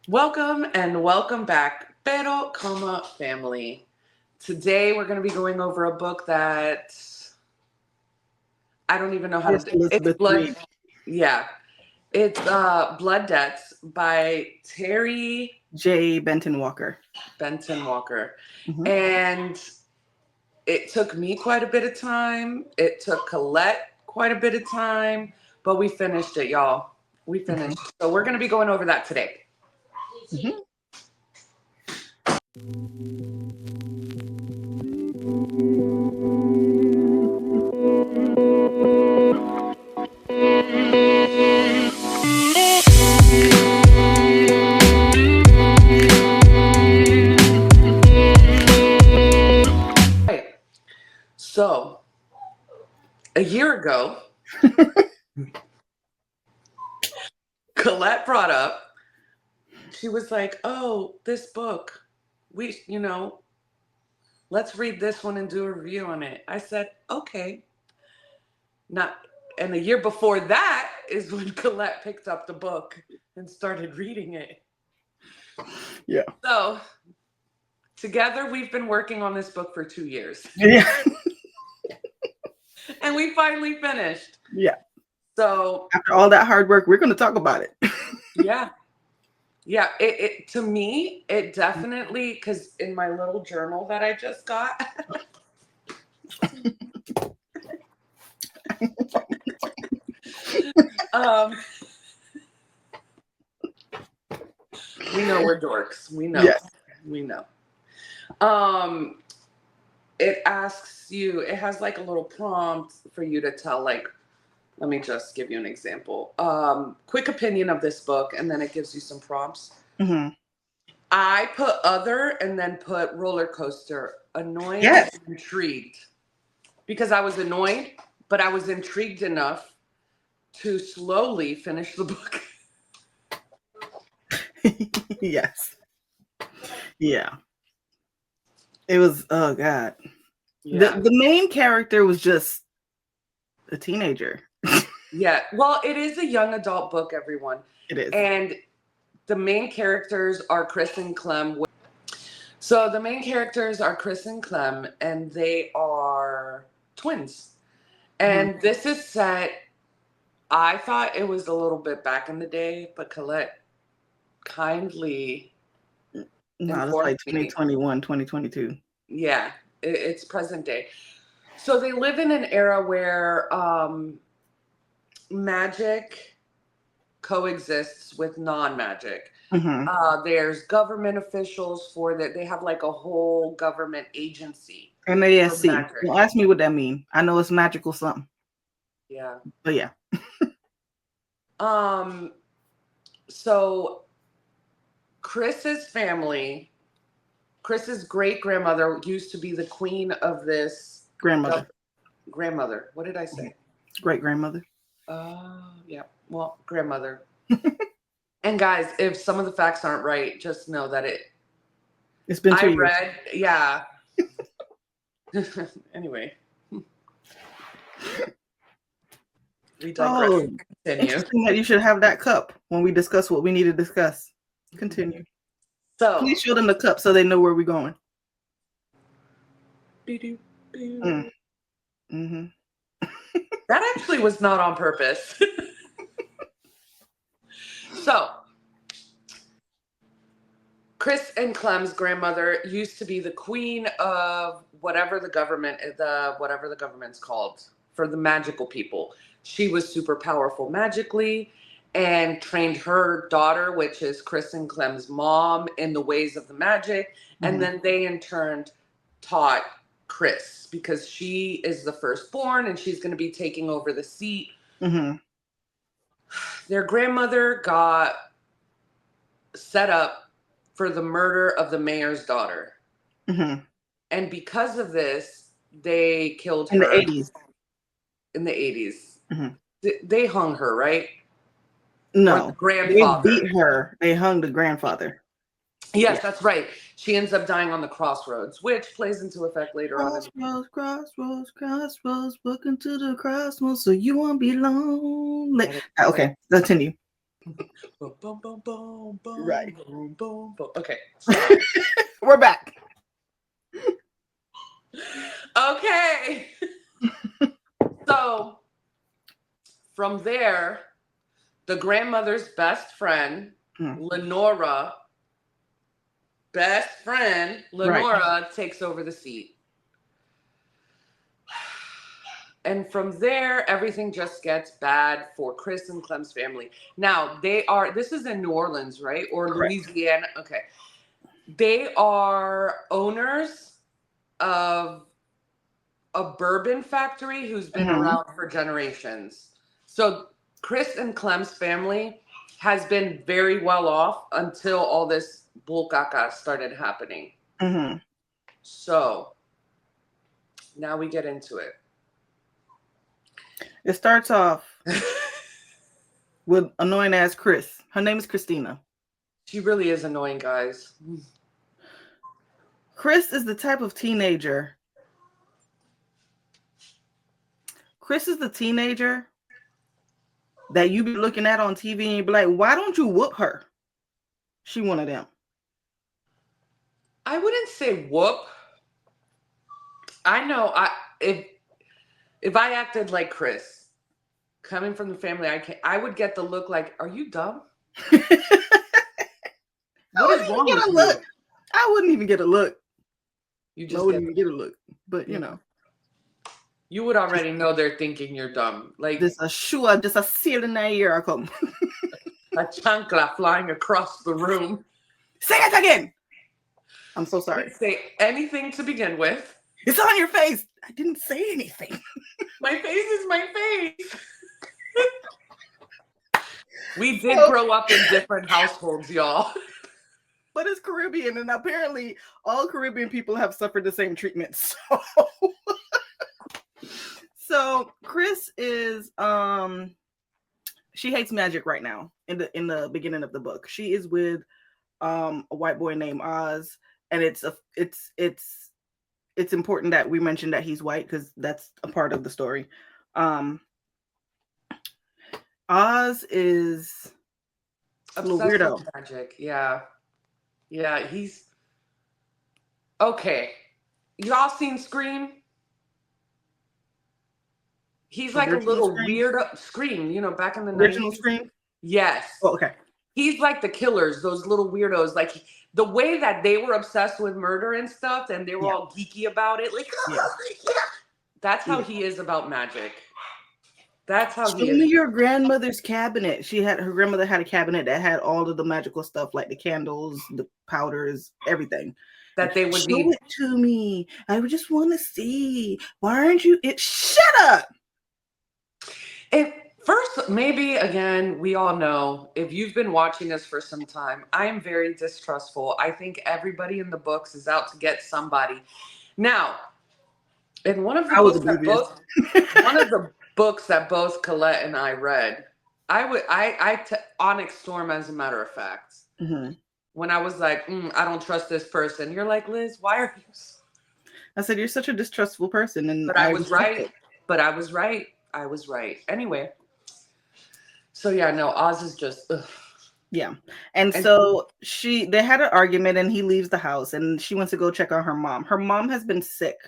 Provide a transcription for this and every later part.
Welcome and welcome back, Pero Coma family. Today we're going to be going over a book that I don't even know how Miss to. It's Elizabeth Blood. Reed. Yeah, it's Blood Debts by Terry J. Benton Walker. Benton Walker, Mhm. and it took me quite a bit of time. It took Colette quite a bit of time, but we finished it, y'all. We Mhm. finished. So we're going to be going over that today. Mhm. Right. So a year ago, Colette brought up, she was like, "Oh, this book, let's read this one and do a review on it." I said, "Okay." Not, and the year before that is when Colette picked up the book and started reading it. Yeah. So together, we've been working on this book for 2 years, Yeah. and we finally finished. Yeah. So After all that hard work, we're going to talk about it. yeah, yeah. It to me, it definitely, because in my little journal that I just got. um We know we're dorks. We know. Yes. We know. Um, it asks you, it has like a little prompt for you to tell, like, let me just give you an example. Quick opinion of this book, and then it gives you some prompts. Hmm. I put other and then put roller coaster, annoyed Yes. and intrigued. Because I was annoyed, but I was intrigued enough to slowly finish the book. Yes. Yeah. It was, oh God. The, Yeah. the main character was just a teenager. Yeah. Well, it is a young adult book, everyone. It is. And the main characters are Chris and Clem. So the main characters are Chris and Clem, and they are twins. Mhm. And this is set, I thought it was a little bit back in the day, but Colette kindly No, that's informed like me. 2021, 2022. Yeah, it's present day. So they live in an era where magic coexists with non-magic. Hmm. There's government officials for that. They have like a whole government agency for MASC. magic. Don't ask me what that means. I know it's magical something. Yeah. But yeah. Um. So Chris's family, Chris's great grandmother used to be the queen of this Grandmother. grandmother. What did I say? Great grandmother. Yeah. Well, grandmother. And guys, if some of the facts aren't right, just know that It's been I 2 years. read, yeah. Anyway, we digress. Oh, Continue. interesting that you should have that cup when we discuss what we need to discuss. Continue. So, Please show them the cup so they know where we're going. Mm. Hmm. that actually was not on purpose. So, Chris and Clem's grandmother used to be the queen of whatever the government's called for the magical people. She was super powerful magically and trained her daughter, which is Chris and Clem's mom, in the ways of the magic. And Hmm. then they in turn taught Chris because she is the firstborn and she's going to be taking over the seat. Hmm. Their grandmother got set up for the murder of the mayor's daughter. Hmm. And because of this, they killed In the her 80s. in the 80s. Hmm. They hung her, right? Or the No, they grandfather. beat her. They hung the grandfather. Yes, Yeah. that's right. She ends up dying on the crossroads, which plays into effect later on. Crossroads, crossroads, crossroads. Welcome to the crossroads, so you won't be lonely. Okay, continue. Boom, boom, boom, boom, boom, Right. boom, boom, boom. Okay, so We're back. okay. So from there, the grandmother's best friend, Mm. Lenora, Right. takes over the seat. And from there, everything just gets bad for Chris and Clem's family. Now, this is in New Orleans, right? Or Correct. Louisiana. Okay. They are owners of a bourbon factory who's been Mhm. around for generations. So Chris and Clem's family has been very well off until all this bullcaca started happening. Mhm. So now we get into it. It starts off with annoying ass Chris. Her name is Christina. She really is annoying, guys. Chris is the type of teenager. Chris is the teenager that you be looking at on TV and you be like, why don't you whoop her? She one of them. I wouldn't say whoop. I know if I acted like Chris, coming from the family I would get the look like, are you dumb? What is wrong with you? I wouldn't even get a look. You I just wouldn't even get a look. But you know. You would already know they're thinking you're dumb. Like Just a shoe, just a seal in the ear I come. a chancla flying across the room. Say it again. I'm so sorry. Didn't say anything to begin with. It's on your face. I didn't say anything. My face is my face. We did grow up in different households, y'all. But it's Caribbean, and apparently all Caribbean people have suffered the same treatment. So Chris is she hates magic right now in the beginning of the book. She is with a white boy named Oz, and it's important that we mention that he's white because that's a part of the story. Oz is a little weirdo. With magic. Yeah. He's okay. Y'all seen Scream? He's like a little weird Scream, back in the original 90s. Scream. Yes. Oh, okay. He's like the killers, those little weirdos. Like the way that they were obsessed with murder and stuff, and they were all geeky about it. Like, that's how he is about magic. That's how he is. Show me your grandmother's cabinet. Her grandmother had a cabinet that had all of the magical stuff, like the candles, the powders, everything. That they would show it to me. I would just want to see. Why aren't you? Shut up. First, maybe again, we all know if you've been watching us for some time, I am very distrustful. I think everybody in the books is out to get somebody. Now, in one of the books that both Colette and I read, Onyx Storm, as a matter of fact. Mm-hmm. When I was like, I don't trust this person, you're like, Liz, why are you? I said, you're such a distrustful person, and I was right. But I was right. I was right. Anyway. So yeah, no, Oz is just ugh. Yeah. And so they had an argument and he leaves the house and she wants to go check on her mom. Her mom has been sick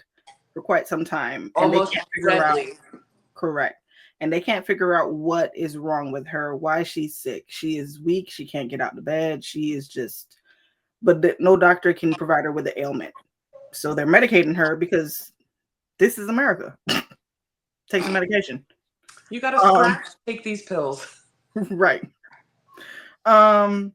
for quite some time. Almost and they can't figure out. Correct. And they can't figure out what is wrong with her, why she's sick. She is weak. She can't get out of bed. She is just, no doctor can provide her with an ailment. So they're medicating her because this is America. Take some medication. You got to scratch, take these pills. Right. And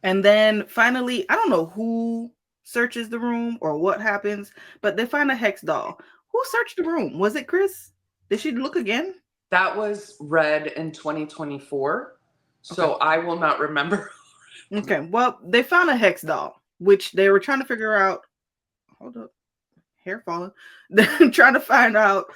then finally, I don't know who searches the room or what happens, but they find a hex doll. Who searched the room? Was it Chris? Did she look again? That was read in 2024. So I will not remember. Okay. Well, they found a hex doll, which they were trying to figure out. Hold up. Hair falling. They're trying to find out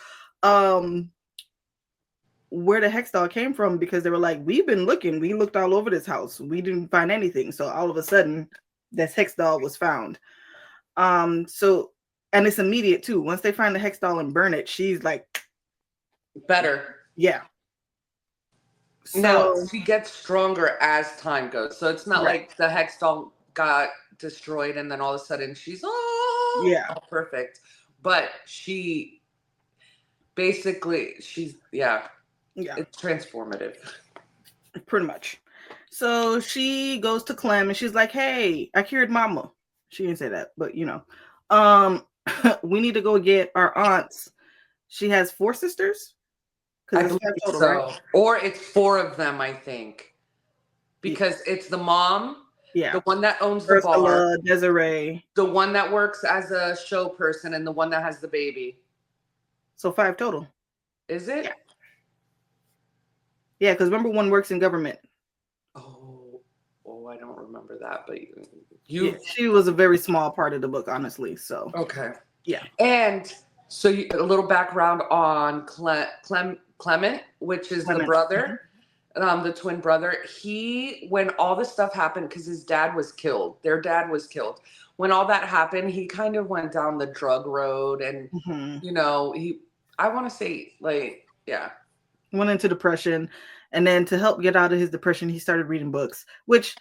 where the hex doll came from because they were like, we've been looking. We looked all over this house. We didn't find anything. So all of a sudden, this hex doll was found. So, and it's immediate too. Once they find the hex doll and burn it, she's like, better. Yeah. Now So she gets stronger as time goes. So it's not right. like the Hex doll got destroyed and then all of a sudden she's Yeah. all perfect. But she basically yeah, Yeah. it's transformative. Pretty much. So she goes to Clem and she's like, "Hey, I cured Mama." She didn't say that, but um, we need to go get our aunts. She has 4 sisters I because it's 5 believe total, right? so. Or it's 4 of them, I think. Yeah. Because it's the mom, the Yeah. one that owns the bar, Ursula, Desiree. the one that works as a show person, and the one that has the baby. So 5 total. Is Yeah. it? Yeah, because remember one works in government. Oh, I don't remember that, but Yeah, you she was a very small part of the book, honestly. So okay. yeah. And so a little background on Clement, which is the Clement. brother, the twin brother. When all this stuff happened, because his dad was killed, their dad was killed. When all that happened, he kind of went down the drug road, and Mhm. I want to say, like, yeah. Went into depression, and then to help get out of his depression, he started reading books. Which,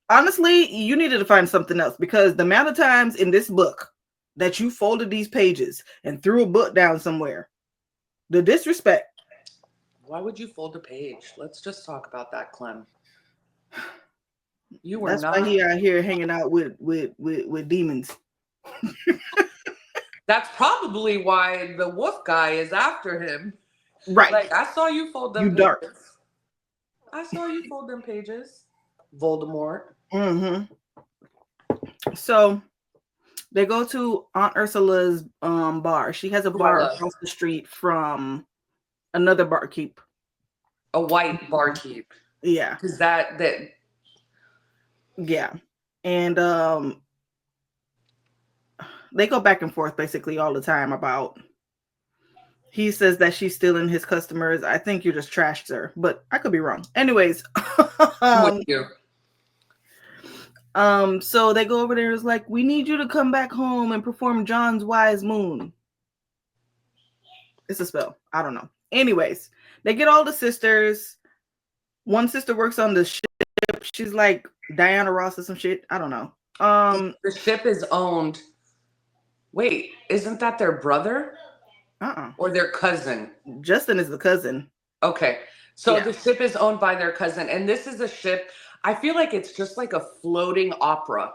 honestly, you needed to find something else because the amount of times in this book that you folded these pages and threw a book down somewhere, the disrespect. Why would you fold a page? Let's just talk about that, Clem. You were That's why not. he out here hanging out with demons. That's probably why the wolf guy is after him. Right. Like, I saw you fold You them dark. pages. I saw you fold them pages. Voldemort. Mm-hmm. So they go to Aunt Ursula's bar. She has a Who I bar love. across the street from another barkeep. A white barkeep. Yeah. Because that Yeah. And they go back and forth basically all the time about he says that she's stealing his customers. I think you just trashed her, but I could be wrong. Anyways, I'm with you. so they go over there. It's like, we need you to come back home and perform John's Wise Moon. It's a spell. I don't know. Anyways, they get all the sisters. One sister works on the ship. She's like Diana Ross or some shit. I don't know. The ship is owned. Wait, isn't that their brother? Or their cousin? Justin is the cousin. Okay. So the ship is owned by their cousin. And this is a ship. I feel like it's just like a floating opera.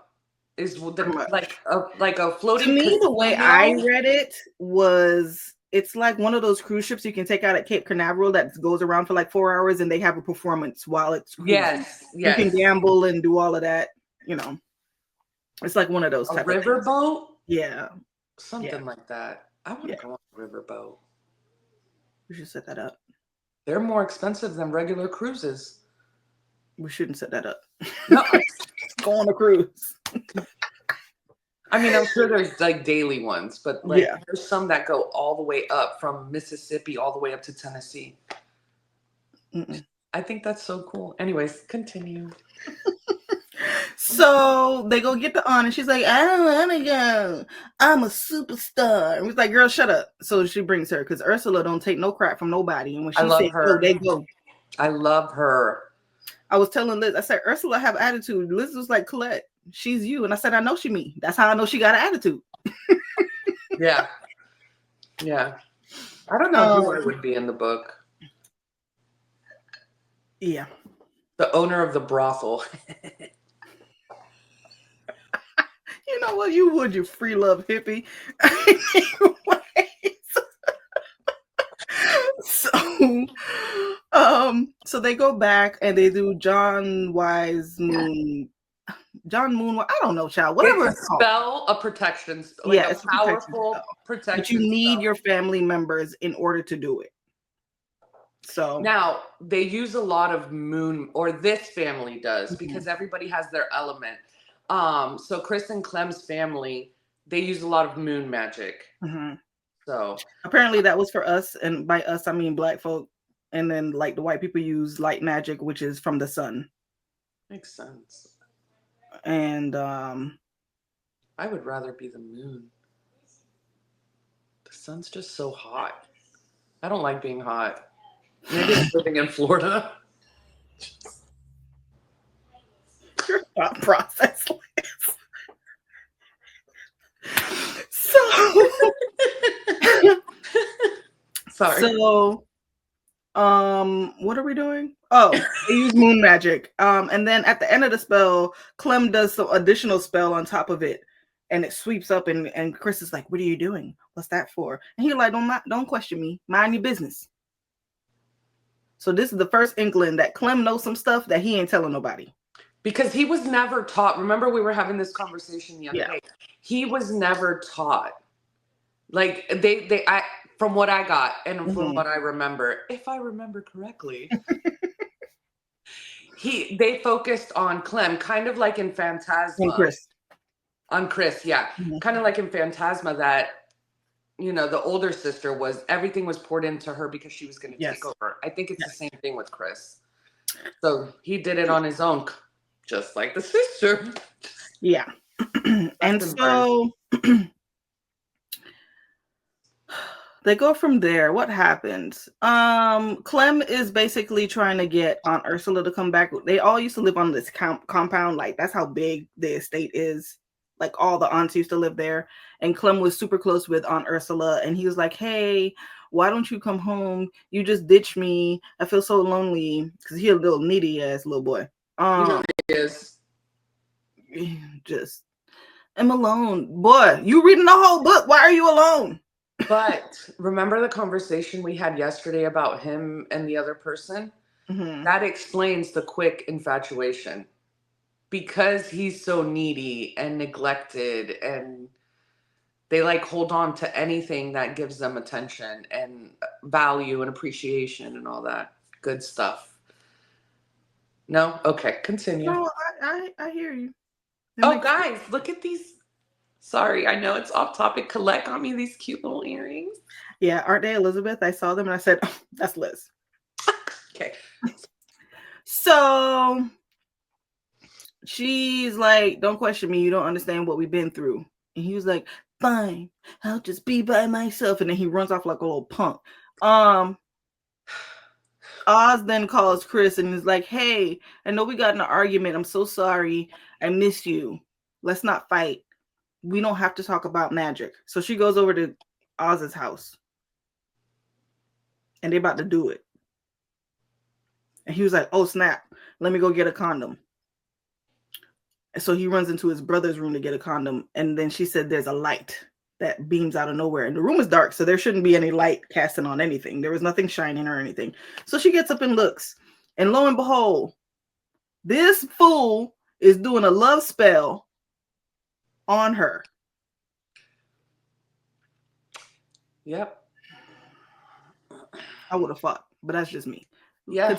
Is like a floating. To me, the way I casino. read it was it's like one of those cruise ships you can take out at Cape Canaveral that goes around for like 4 hours and they have a performance while it's cruising. Yes. You can gamble and do all of that. It's like one of those type of things. Riverboat. Yeah, Something like that. I want to go on a riverboat. we should set that up. They're more expensive than regular cruises. We shouldn't set that up. No. Go on a cruise. I mean, I'm sure there's like daily ones, but there's some that go all the way up from Mississippi all the way up to Tennessee. Mm-mm. I think that's so cool. Anyways, continue. So they go get the aunt, and she's like, "I don't want to go. I'm a superstar." And he's like, "Girl, shut up." So she brings her because Ursula don't take no crap from nobody, and when she says go, they go. I love her. I was telling Liz, I said, Ursula have attitude. Liz was like, Colette, she's you. And I said, I know she me. That's how I know she got an attitude. Yeah. I don't know who I would be in the book. Yeah. The owner of the brothel. You know what? You would, you free love hippie. So they go back and they do John Wise Moon. John Moon, I don't know, child. Whatever it's a spell, a protection, like a powerful protection. But you need your family members in order to do it. So now they use a lot of moon, or this family does, because everybody has their element. So Chris and Clem's family, they use a lot of moon magic. So apparently that was for us, and by us I mean black folk. And then like the white people use light magic, which is from the sun. Makes sense. And I would rather be the moon. The sun's just so hot. I don't like being hot. Maybe it's living in Florida. Your thought process. So, Sorry. so, what are we doing? Oh, they use moon magic. And then at the end of the spell, Clem does some additional spell on top of it, and it sweeps up. And Chris is like, "What are you doing? What's that for?" And he's like, "Don't question me. Mind your business." So this is the first inkling that Clem knows some stuff that he ain't telling nobody. Because he was never taught. Remember, we were having this conversation the other day. He was never taught. Like from what I got and from what I remember, if I remember correctly, they focused on Clem, kind of like in Phantasma. And Chris. On Chris, yeah. Kind of like in Phantasma that, the older sister everything was poured into her because she was going to take over. I think it's the same thing with Chris. So he did it on his own, just like the sister. Yeah. And so they go from there. What happens? Clem is basically trying to get Aunt Ursula to come back. They all used to live on this compound. Like, that's how big the estate is. Like, all the aunts used to live there. And Clem was super close with Aunt Ursula. And he was like, "Hey, why don't you come home? You just ditched me. I feel so lonely." Because he's a little needy ass little boy. He is. Just, I'm alone. Boy, you reading the whole book. Why are you alone? But remember the conversation we had yesterday about him and the other person? That explains the quick infatuation. Because he's so needy and neglected, and they hold on to anything that gives them attention and value and appreciation and all that good stuff. No? Okay, continue. No, I hear you. Oh, guys, look at these. Sorry, I know it's off topic. Colette got me these cute little earrings. Yeah, aren't they Elizabeth? I saw them and I said, "Oh, that's Liz." Okay. So she's like, "Don't question me. You don't understand what we've been through." And he was like, "Fine, I'll just be by myself." And then he runs off like a little punk. Oz then calls Chris and is like, "Hey, I know we got in an argument. I'm so sorry. I miss you. Let's not fight. We don't have to talk about magic." So she goes over to Oz's house. And they're about to do it. And he was like, "Oh, snap. Let me go get a condom." And so he runs into his brother's room to get a condom. And then she said there's a light that beams out of nowhere. And the room is dark, so there shouldn't be any light casting on anything. There was nothing shining or anything. So she gets up and looks. And lo and behold, this fool is doing a love spell on her. Yep. I would have fought, but that's just me. Yeah.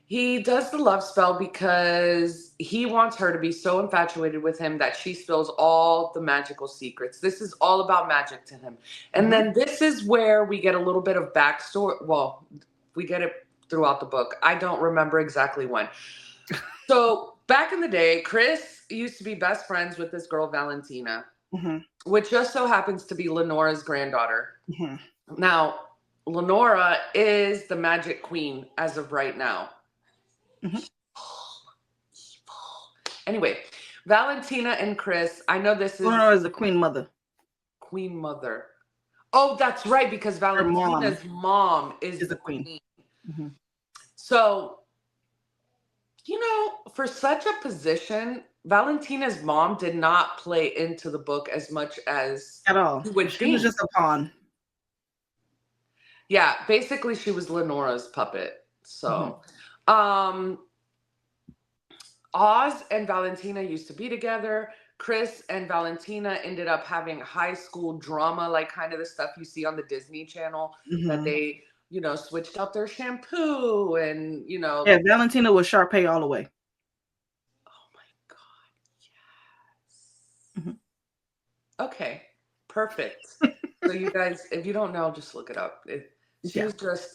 He does the love spell because he wants her to be so infatuated with him that she spills all the magical secrets. This is all about magic to him. And then this is where we get a little bit of backstory. Well, we get it throughout the book. I don't remember exactly when. So back in the day, Chris used to be best friends with this girl, Valentina, which just so happens to be Lenora's granddaughter. Now, Lenora is the magic queen as of right now. Anyway, Valentina and Chris, I know this is... Lenora is the queen mother. Queen mother. Oh, that's right, because Valentina's mom is the queen. So, for such a position, Valentina's mom did not play into the book as much as... At all. She was just a pawn. Yeah, basically she was Lenora's puppet. So, Oz and Valentina used to be together. Chris and Valentina ended up having high school drama, like kind of the stuff you see on the Disney Channel, that they, switched out their shampoo and, Yeah, Valentina was Sharpay all the way. Oh my God, yes. Okay, perfect. So you guys, if you don't know, just look it up. She was just...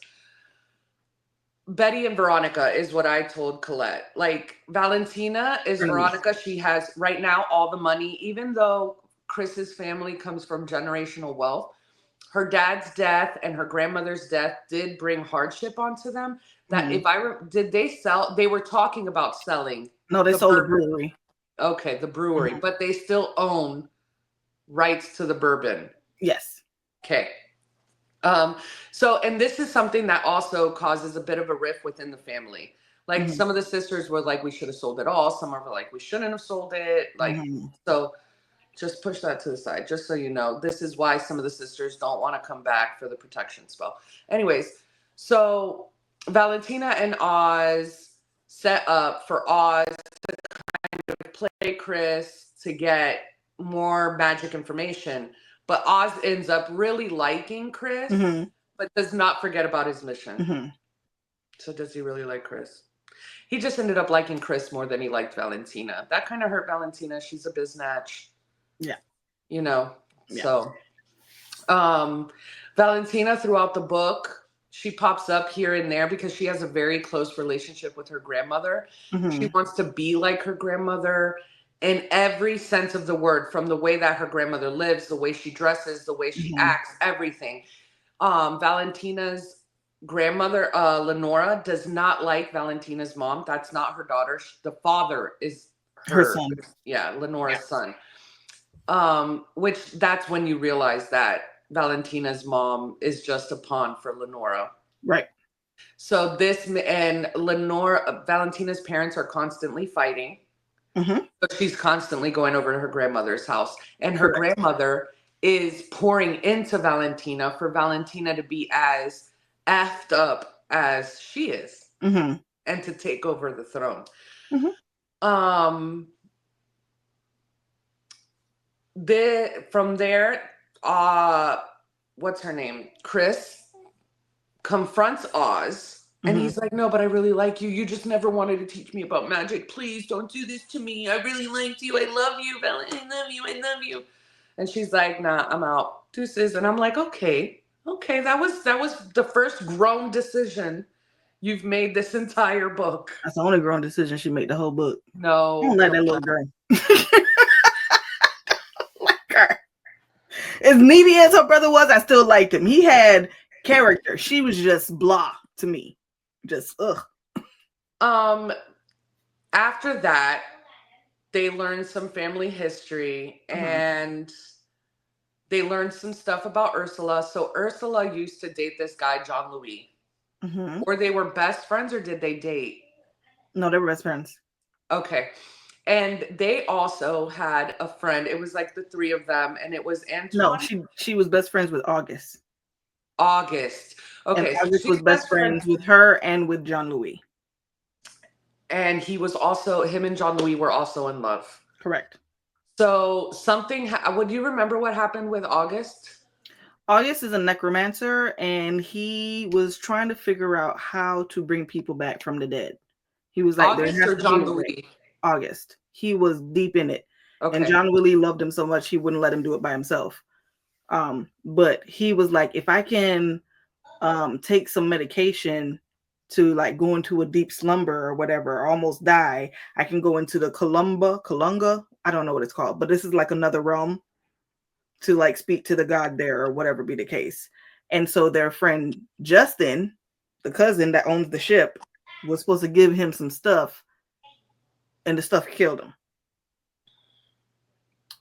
Betty and Veronica is what I told Colette. Like, Valentina is Veronica. She has right now all the money, even though Chris's family comes from generational wealth. Her dad's death and her grandmother's death did bring hardship onto them. That if did they sell? They were talking about selling. No, they sold the brewery. Okay, the brewery, but they still own rights to the bourbon. Yes. Okay. So, and this is something that also causes a bit of a rift within the family. Like some of the sisters were like, we should have sold it all. Some were like, we shouldn't have sold it. Like, so just push that to the side, just so you know. This is why some of the sisters don't want to come back for the protection spell. Anyways, so Valentina and Oz set up for Oz to kind of play Chris to get more magic information. But Oz ends up really liking Chris, but does not forget about his mission. So does he really like Chris? He just ended up liking Chris more than he liked Valentina. That kind of hurt Valentina. She's a biznatch. Yeah. You know, so Valentina throughout the book, she pops up here and there because she has a very close relationship with her grandmother. She wants to be like her grandmother in every sense of the word, from the way that her grandmother lives, the way she dresses, the way she acts, everything. Valentina's grandmother, Lenora, does not like Valentina's mom. That's not her daughter. The father is her son. Yeah, Lenora's son. Which that's when you realize that Valentina's mom is just a pawn for Lenora. Right. So this, and Valentina's parents are constantly fighting. But she's constantly going over to her grandmother's house. And her grandmother is pouring into Valentina for Valentina to be as effed up as she is. And to take over the throne. From there, what's her name? Chris confronts Oz. And he's like, no, but I really like you. You just never wanted to teach me about magic. Please don't do this to me. I really liked you. I love you, Bella. I love you. I love you. And she's like, nah, I'm out. Deuces. And I'm like, okay. That was the first grown decision you've made this entire book. That's the only grown decision she made the whole book. No. I don't like that little girl. Like her. As needy as her brother was, I still liked him. He had character. She was just blah to me. Just ugh. After that, they learned some family history and they learned some stuff about Ursula. So Ursula used to date this guy, John Louis. Or they were best friends, or did they date? No, they were best friends. Okay. And they also had a friend. It was like the three of them, and it was Antoine. No, she was best friends with August. Okay. And August was best friends with her and with John Louis. And him and John Louis were also in love. Correct. So would you remember what happened with August? August is a necromancer, and he was trying to figure out how to bring people back from the dead. He was like, August or John Louis? August. He was deep in it. Okay. And John Louis loved him so much, he wouldn't let him do it by himself. But he was like, if I can take some medication to like go into a deep slumber or whatever, or almost die, I can go into the Kalunga. I don't know what it's called, but this is like another realm to like speak to the god there or whatever be the case. And so their friend Justin, the cousin that owns the ship, was supposed to give him some stuff, and the stuff killed him.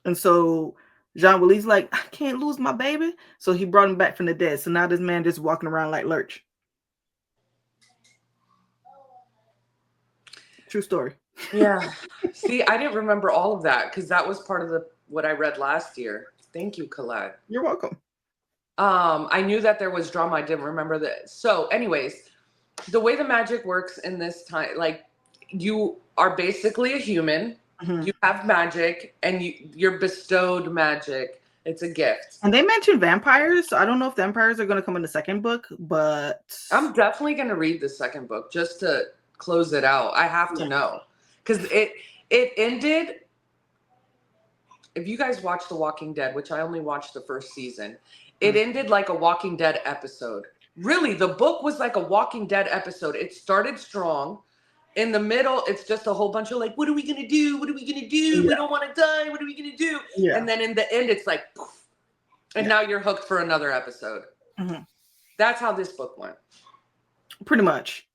And so Jean Willie's like, I can't lose my baby. So he brought him back from the dead. So now this man just walking around like Lurch. True story. Yeah. See, I didn't remember all of that because that was part of what I read last year. Thank you, Colette. You're welcome. I knew that there was drama. I didn't remember that. So anyways, the way the magic works in this time, like you are basically a human. You have magic and you're bestowed magic. It's a gift. And they mentioned vampires. So I don't know if vampires are going to come in the second book, but I'm definitely going to read the second book just to close it out. I have to know because it ended. If you guys watch The Walking Dead, which I only watched the first season, it ended like a Walking Dead episode. Really, the book was like a Walking Dead episode. It started strong. In the middle, it's just a whole bunch of like, what are we going to do? What are we going to do? Yeah. We don't want to die. What are we going to do? Yeah. And then in the end, it's like, poof, and now you're hooked for another episode. That's how this book went. Pretty much.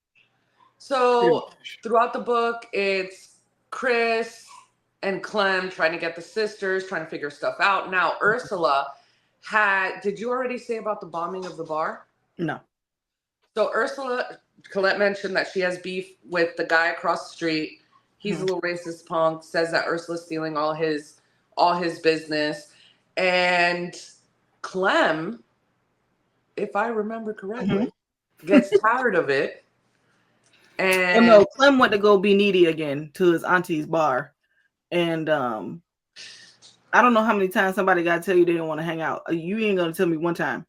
So throughout the book, it's Chris and Clem trying to get the sisters, trying to figure stuff out. Now, Ursula did you already say about the bombing of the bar? No. So Ursula, Colette mentioned that she has beef with the guy across the street. He's a little racist punk, says that Ursula's stealing all his business. And Clem, if I remember correctly, gets tired of it. And no, Clem went to go be needy again to his auntie's bar. And I don't know how many times somebody got to tell you they didn't want to hang out. You ain't gonna tell me one time.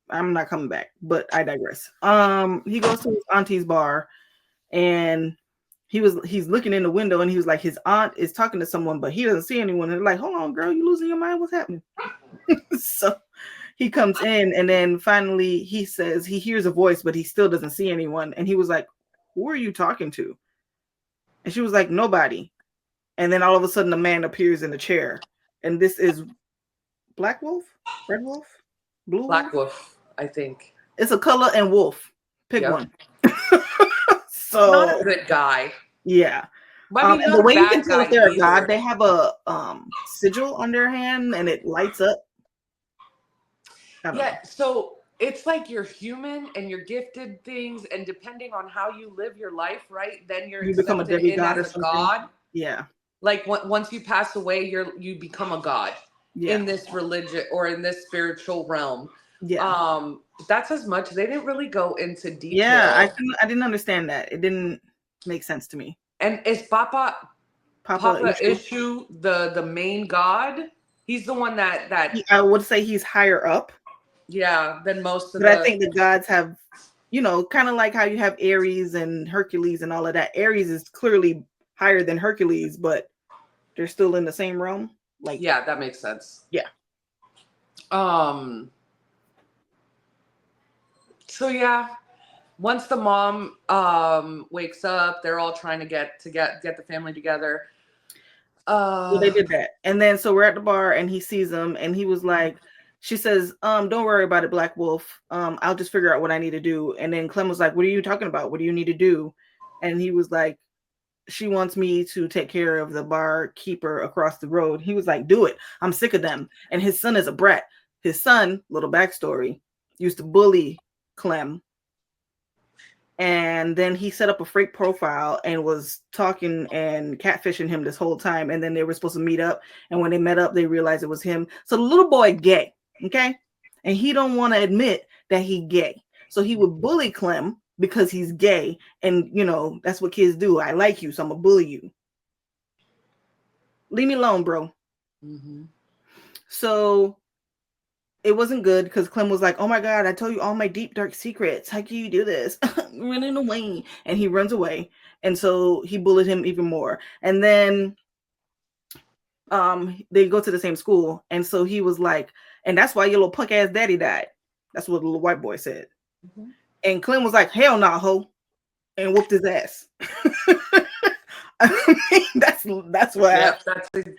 I'm not coming back, but I digress. He goes to his auntie's bar, and he's looking in the window, and he was like, his aunt is talking to someone, but he doesn't see anyone. And they're like, hold on, girl, you losing your mind? What's happening? So he comes in, and then finally he says he hears a voice, but he still doesn't see anyone. And he was like, who are you talking to? And she was like, nobody. And then all of a sudden a man appears in the chair. And this is Black Wolf? Red Wolf? Blue Wolf? Black Wolf, I think. It's a color and wolf. Pick one. So not a good guy. Yeah. I mean, and the way you can tell if they're a god, they have a sigil on their hand and it lights up. Yeah, so it's like you're human and you're gifted things, and depending on how you live your life, right? Then you become a demigod as a god. Yeah. Like once you pass away, you become a god in this religion or in this spiritual realm. Yeah. That's as much. They didn't really go into detail. Yeah, I didn't understand that. It didn't make sense to me. And is Papa Ishu the main god? He's the one that I would say he's higher up. Yeah, than most of but I think the gods have, kind of like how you have Ares and Hercules and all of that. Ares is clearly higher than Hercules, but they're still in the same realm. Like, yeah, that makes sense. Yeah. So yeah, once the mom wakes up, they're all trying to get the family together. So they did that. And then so we're at the bar and he sees them and he was like, she says, don't worry about it, Black Wolf. I'll just figure out what I need to do. And then Clem was like, what are you talking about? What do you need to do? And he was like, she wants me to take care of the barkeeper across the road. He was like, do it. I'm sick of them. And his son is a brat. His son, little backstory, used to bully Clem. And then he set up a fake profile and was talking and catfishing him this whole time. And then they were supposed to meet up. And when they met up, they realized it was him. So the little boy gay, okay? And he don't want to admit that he gay. So he would bully Clem because he's gay. And, that's what kids do. I like you, so I'm going to bully you. Leave me alone, bro. Mm-hmm. So it wasn't good because Clem was like, oh my God, I told you all my deep, dark secrets. How can you do this? Running away. And he runs away. And so he bullied him even more. And then they go to the same school. And so he was like, and that's why your little punk ass daddy died. That's what the little white boy said. Mm-hmm. And Clem was like, hell nah, ho. And whooped his ass. I mean, that's what happened.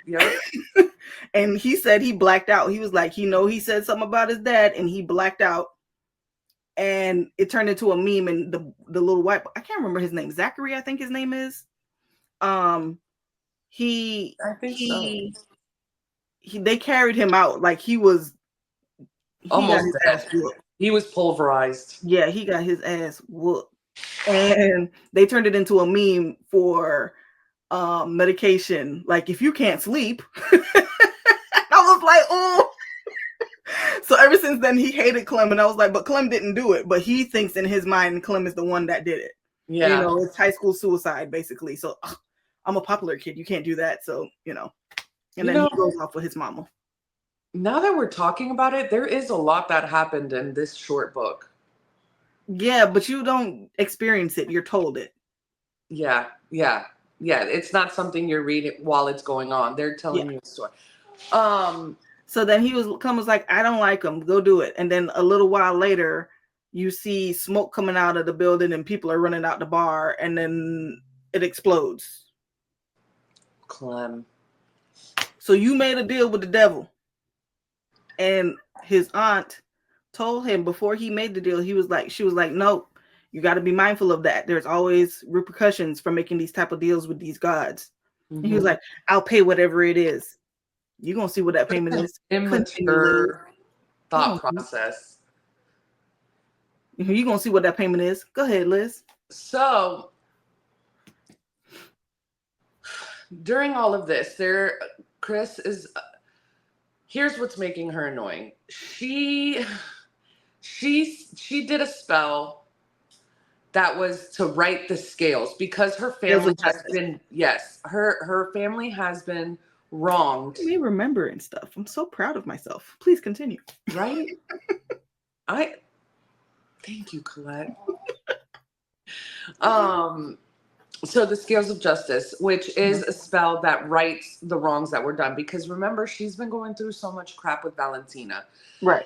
And he said he blacked out. He was like, he said something about his dad and he blacked out. And it turned into a meme. And the little white, I can't remember his name. Zachary, I think his name is. They carried him out like he was almost dead. He was pulverized. Yeah, he got his ass whooped. And they turned it into a meme for medication. Like, if you can't sleep. I was like, oh. So ever since then, he hated Clem. And I was like, but Clem didn't do it. But he thinks in his mind, Clem is the one that did it. Yeah. It's high school suicide, basically. So I'm a popular kid. You can't do that. So, And then he goes off with his mama. Now that we're talking about it, there is a lot that happened in this short book. Yeah, but you don't experience it. You're told it. Yeah. It's not something you're reading while it's going on. They're telling you a story. So then Clem was like, I don't like him. Go do it. And then a little while later, you see smoke coming out of the building and people are running out the bar and then it explodes. Clem. So you made a deal with the devil. And his aunt told him before he made the deal, she was like, nope, You got to be mindful of that. There's always repercussions for making these type of deals with these gods. And he was like, I'll pay whatever it is. You're going to see what that payment is. Continue, Liz. Immature thought process. You're going to see what that payment is. Go ahead, Liz. So during all of this, Chris is, here's what's making her annoying. She did a spell that was to right the scales because her family has been, her family has been wronged. Me remembering stuff. I'm so proud of myself. Please continue. Right? Thank you, Colette. So the scales of justice, which is a spell that rights the wrongs that were done, because remember, she's been going through so much crap with Valentina. Right.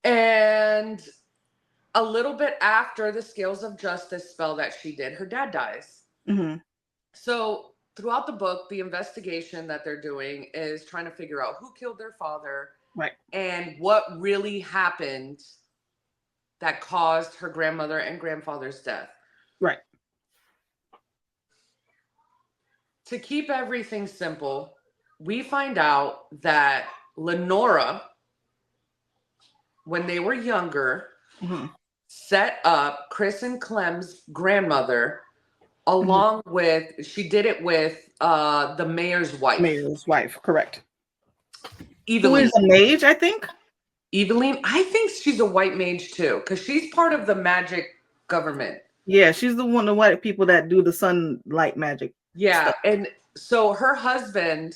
And a little bit after the scales of justice spell that she did, her dad dies. Mm-hmm. So throughout the book, the investigation that they're doing is trying to figure out who killed their father, right, and what really happened that caused her grandmother and grandfather's death. Right. To keep everything simple, we find out that Lenora, when they were younger, set up Chris and Clem's grandmother along with, she did it with the mayor's wife. Mayor's wife, correct. Eveline. Who is a mage, I think? Eveline, I think she's a white mage too, because she's part of the magic government. Yeah, she's the one, the white people that do the sunlight magic. Yeah, stuff. and so her husband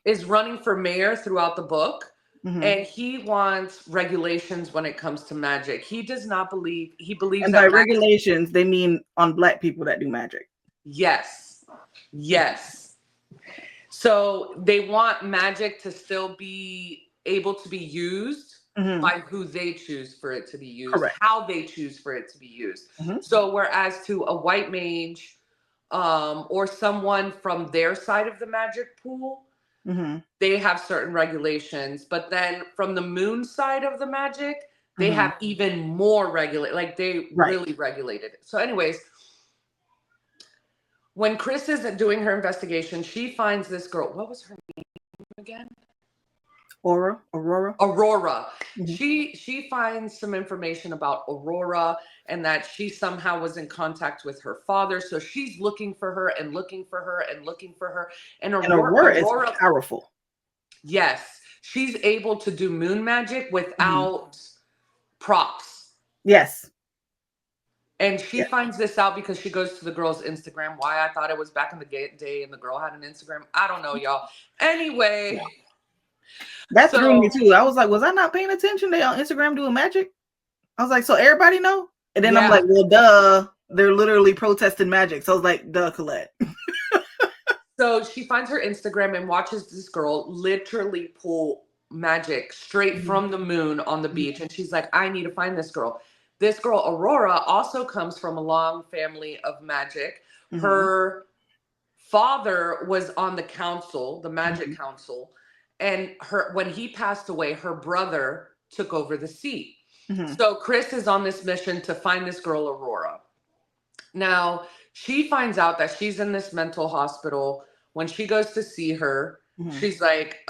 is running for mayor throughout the book. And he wants regulations when it comes to magic. He does not believe, he believes and that by regulations, they mean on black people that do magic. Yes. Yes. So they want magic to still be able to be used by who they choose for it to be used, correct, how they choose for it to be used. So whereas to a white mage or someone from their side of the magic pool, they have certain regulations, but then from the moon side of the magic, they have even more like they really regulated it. So anyways, when Chris isn't doing her investigation, she finds this girl. What was her name again? Aurora. She finds some information about Aurora and that she somehow was in contact with her father. So she's looking for her and looking for her and looking for her. And Aurora is powerful. Yes. She's able to do moon magic without props. Yes. And she finds this out because she goes to the girl's Instagram. Why? I thought it was back in the day and the girl had an Instagram. I don't know, y'all. Anyway. That threw me too. I was like, was I not paying attention? They on Instagram doing magic? I was like, so everybody know? And then I'm like, well, duh. They're literally protesting magic. So I was like, duh, Colette. So she finds her Instagram and watches this girl literally pull magic straight from the moon on the beach. And she's like, I need to find this girl. This girl, Aurora, also comes from a long family of magic. Her father was on the council, the magic council. And when he passed away, her brother took over the seat. So Chris is on this mission to find this girl, Aurora. Now, she finds out that she's in this mental hospital. When she goes to see her, she's like,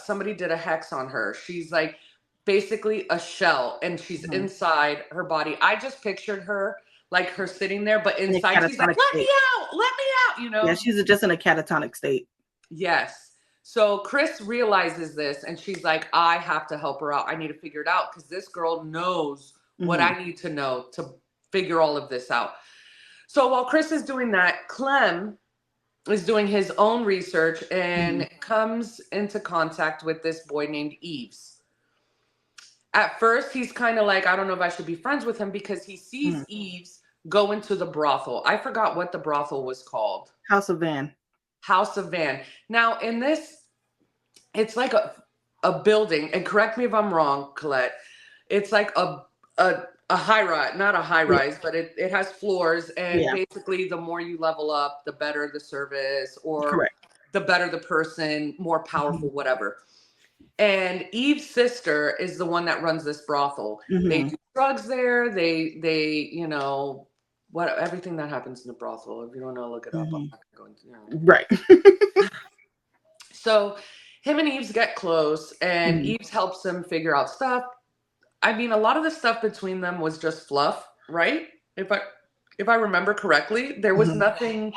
somebody did a hex on her. She's like basically a shell, and she's inside her body. I just pictured her like her sitting there, but inside she's like, let me out, you know? Yeah, she's just in a catatonic state. Yes. So Chris realizes this, and she's like, I have to help her out. I need to figure it out because this girl knows what I need to know to figure all of this out. So while Chris is doing that, Clem is doing his own research and comes into contact with this boy named Eves. At first, he's kind of like, I don't know if I should be friends with him because he sees Eves go into the brothel. I forgot what the brothel was called. House of Van. Now, in this, it's like a building, and correct me if I'm wrong, Colette. It's like a high rise, not a high rise, but it has floors, and basically the more you level up, the better the service, or the better the person, more powerful, whatever. And Eve's sister is the one that runs this brothel. They do drugs there. They what everything that happens in a brothel. If you want to look it up, I'm not going to. Right. So him and Eves get close, and Mhm. Eves helps him figure out stuff. I mean, a lot of the stuff between them was just fluff, right? If I remember correctly, there was nothing.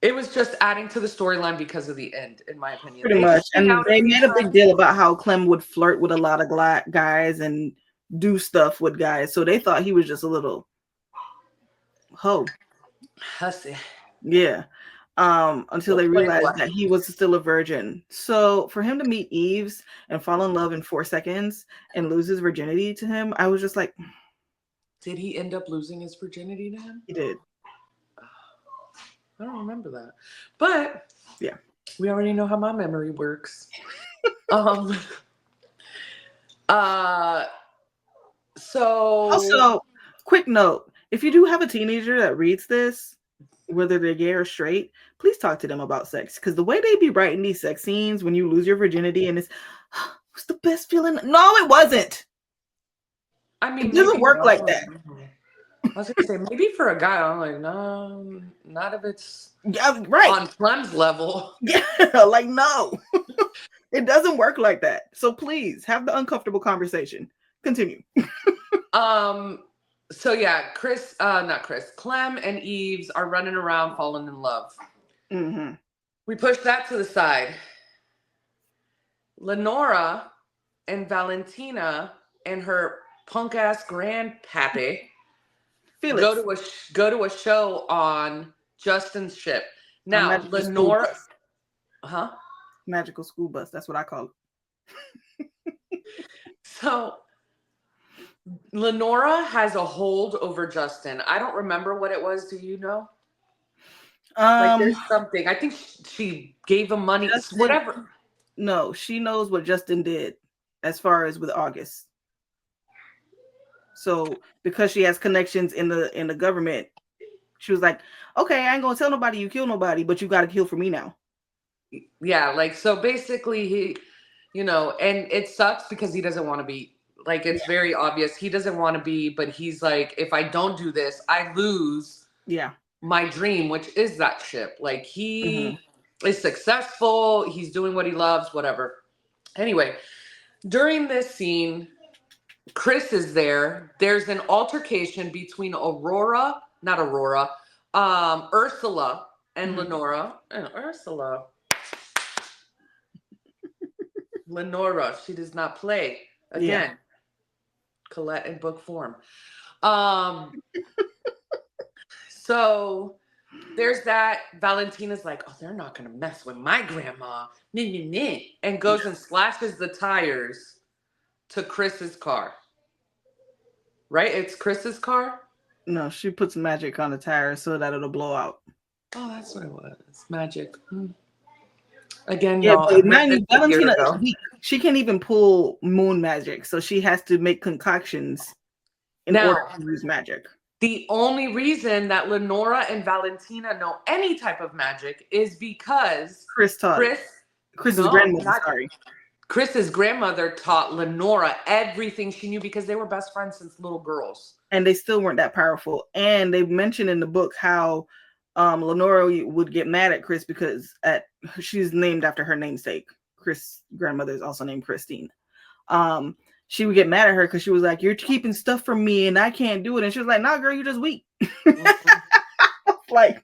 It was just adding to the storyline because of the end, in my opinion. Pretty They much. hang And out a they few made a big times. deal about how Clem would flirt with a lot of guys and do stuff with guys. So they thought he was just a little hoe. Hussy. Yeah. Until Little they realized playboy. that he was still a virgin. So for him to meet Eves and fall in love in 4 seconds and lose his virginity to him, I was just like, Did he end up losing his virginity to him? he did. I don't remember that. But Yeah. we already know how my memory works. um uh so Also, quick note, if you do have a teenager that reads this, whether they're gay or straight, please talk to them about sex. Because the way they be writing these sex scenes when you lose your virginity and it's the best feeling. No, it wasn't. I mean It doesn't maybe work like that. I was gonna say maybe for a guy, I'm like, no, not if it's Yeah, right. on Clem's level. Yeah, like no. It doesn't work like that. So please have the uncomfortable conversation. Continue. So yeah, not Chris, Clem and Eves are running around falling in love. Mm-hmm. We push that to the side. Lenora and Valentina and her punk ass grandpappy Felix go to a show on Justin's ship. on Now, Magical School Lenora, Bus. huh? Magical School Bus. That's what I call it. So Lenora has a hold over Justin. I don't remember what it was. Do you know? Like, there's something. I think she gave him money. Justin, Whatever. no, she knows what Justin did as far as with August. So because she has connections in the government, she was like, okay, I ain't gonna tell nobody you kill nobody, but you gotta kill for me now. Yeah, like, so basically he, and it sucks because he doesn't want to be, like, it's very obvious he doesn't want to be, but he's like, if I don't do this, I lose my dream, which is that ship. Like, he is successful, he's doing what he loves, whatever. Anyway, during this scene, Chris is there. There's an altercation between Ursula and Lenora. And Lenora, she does not play. Again, Colette in book form. So there's that. Valentina's like, oh, they're not going to mess with my grandma. And goes and slashes the tires to Chris's car. Right? It's Chris's car? No, she puts magic on the tire so that it'll blow out. Oh, that's what it was. Magic. Again, Yeah, y'all, but I read this a year Valentina, ago. she can't even pull moon magic, so she has to make concoctions in order to use magic. The only reason that Lenora and Valentina know any type of magic is because Chris's grandmother. Sorry, Chris's grandmother taught Lenora everything she knew because they were best friends since little girls. And they still weren't that powerful. And they mentioned in the book how Lenora would get mad at Chris because she's named after her namesake. Chris' grandmother is also named Christine. She would get mad at her because she was like, "You're keeping stuff from me and I can't do it." And she was like, "Nah, girl, you're just weak." Like,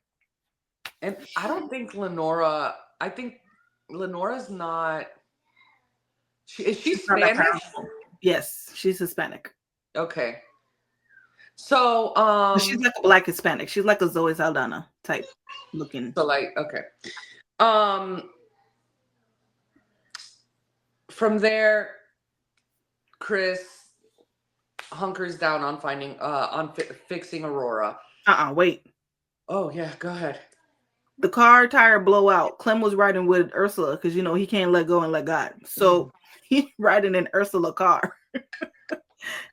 and I don't think Lenora. I think Lenora's not. Is she Spanish? Yes, she's Hispanic. Okay. So, she's like a black Hispanic. She's like a Zoe Saldana type looking. So, like, okay. From there, Chris hunkers down on fixing Aurora. Wait. Oh yeah, go ahead. The car tire blow out. Clem was riding with Ursula because he can't let go and let God. So he's riding in Ursula car.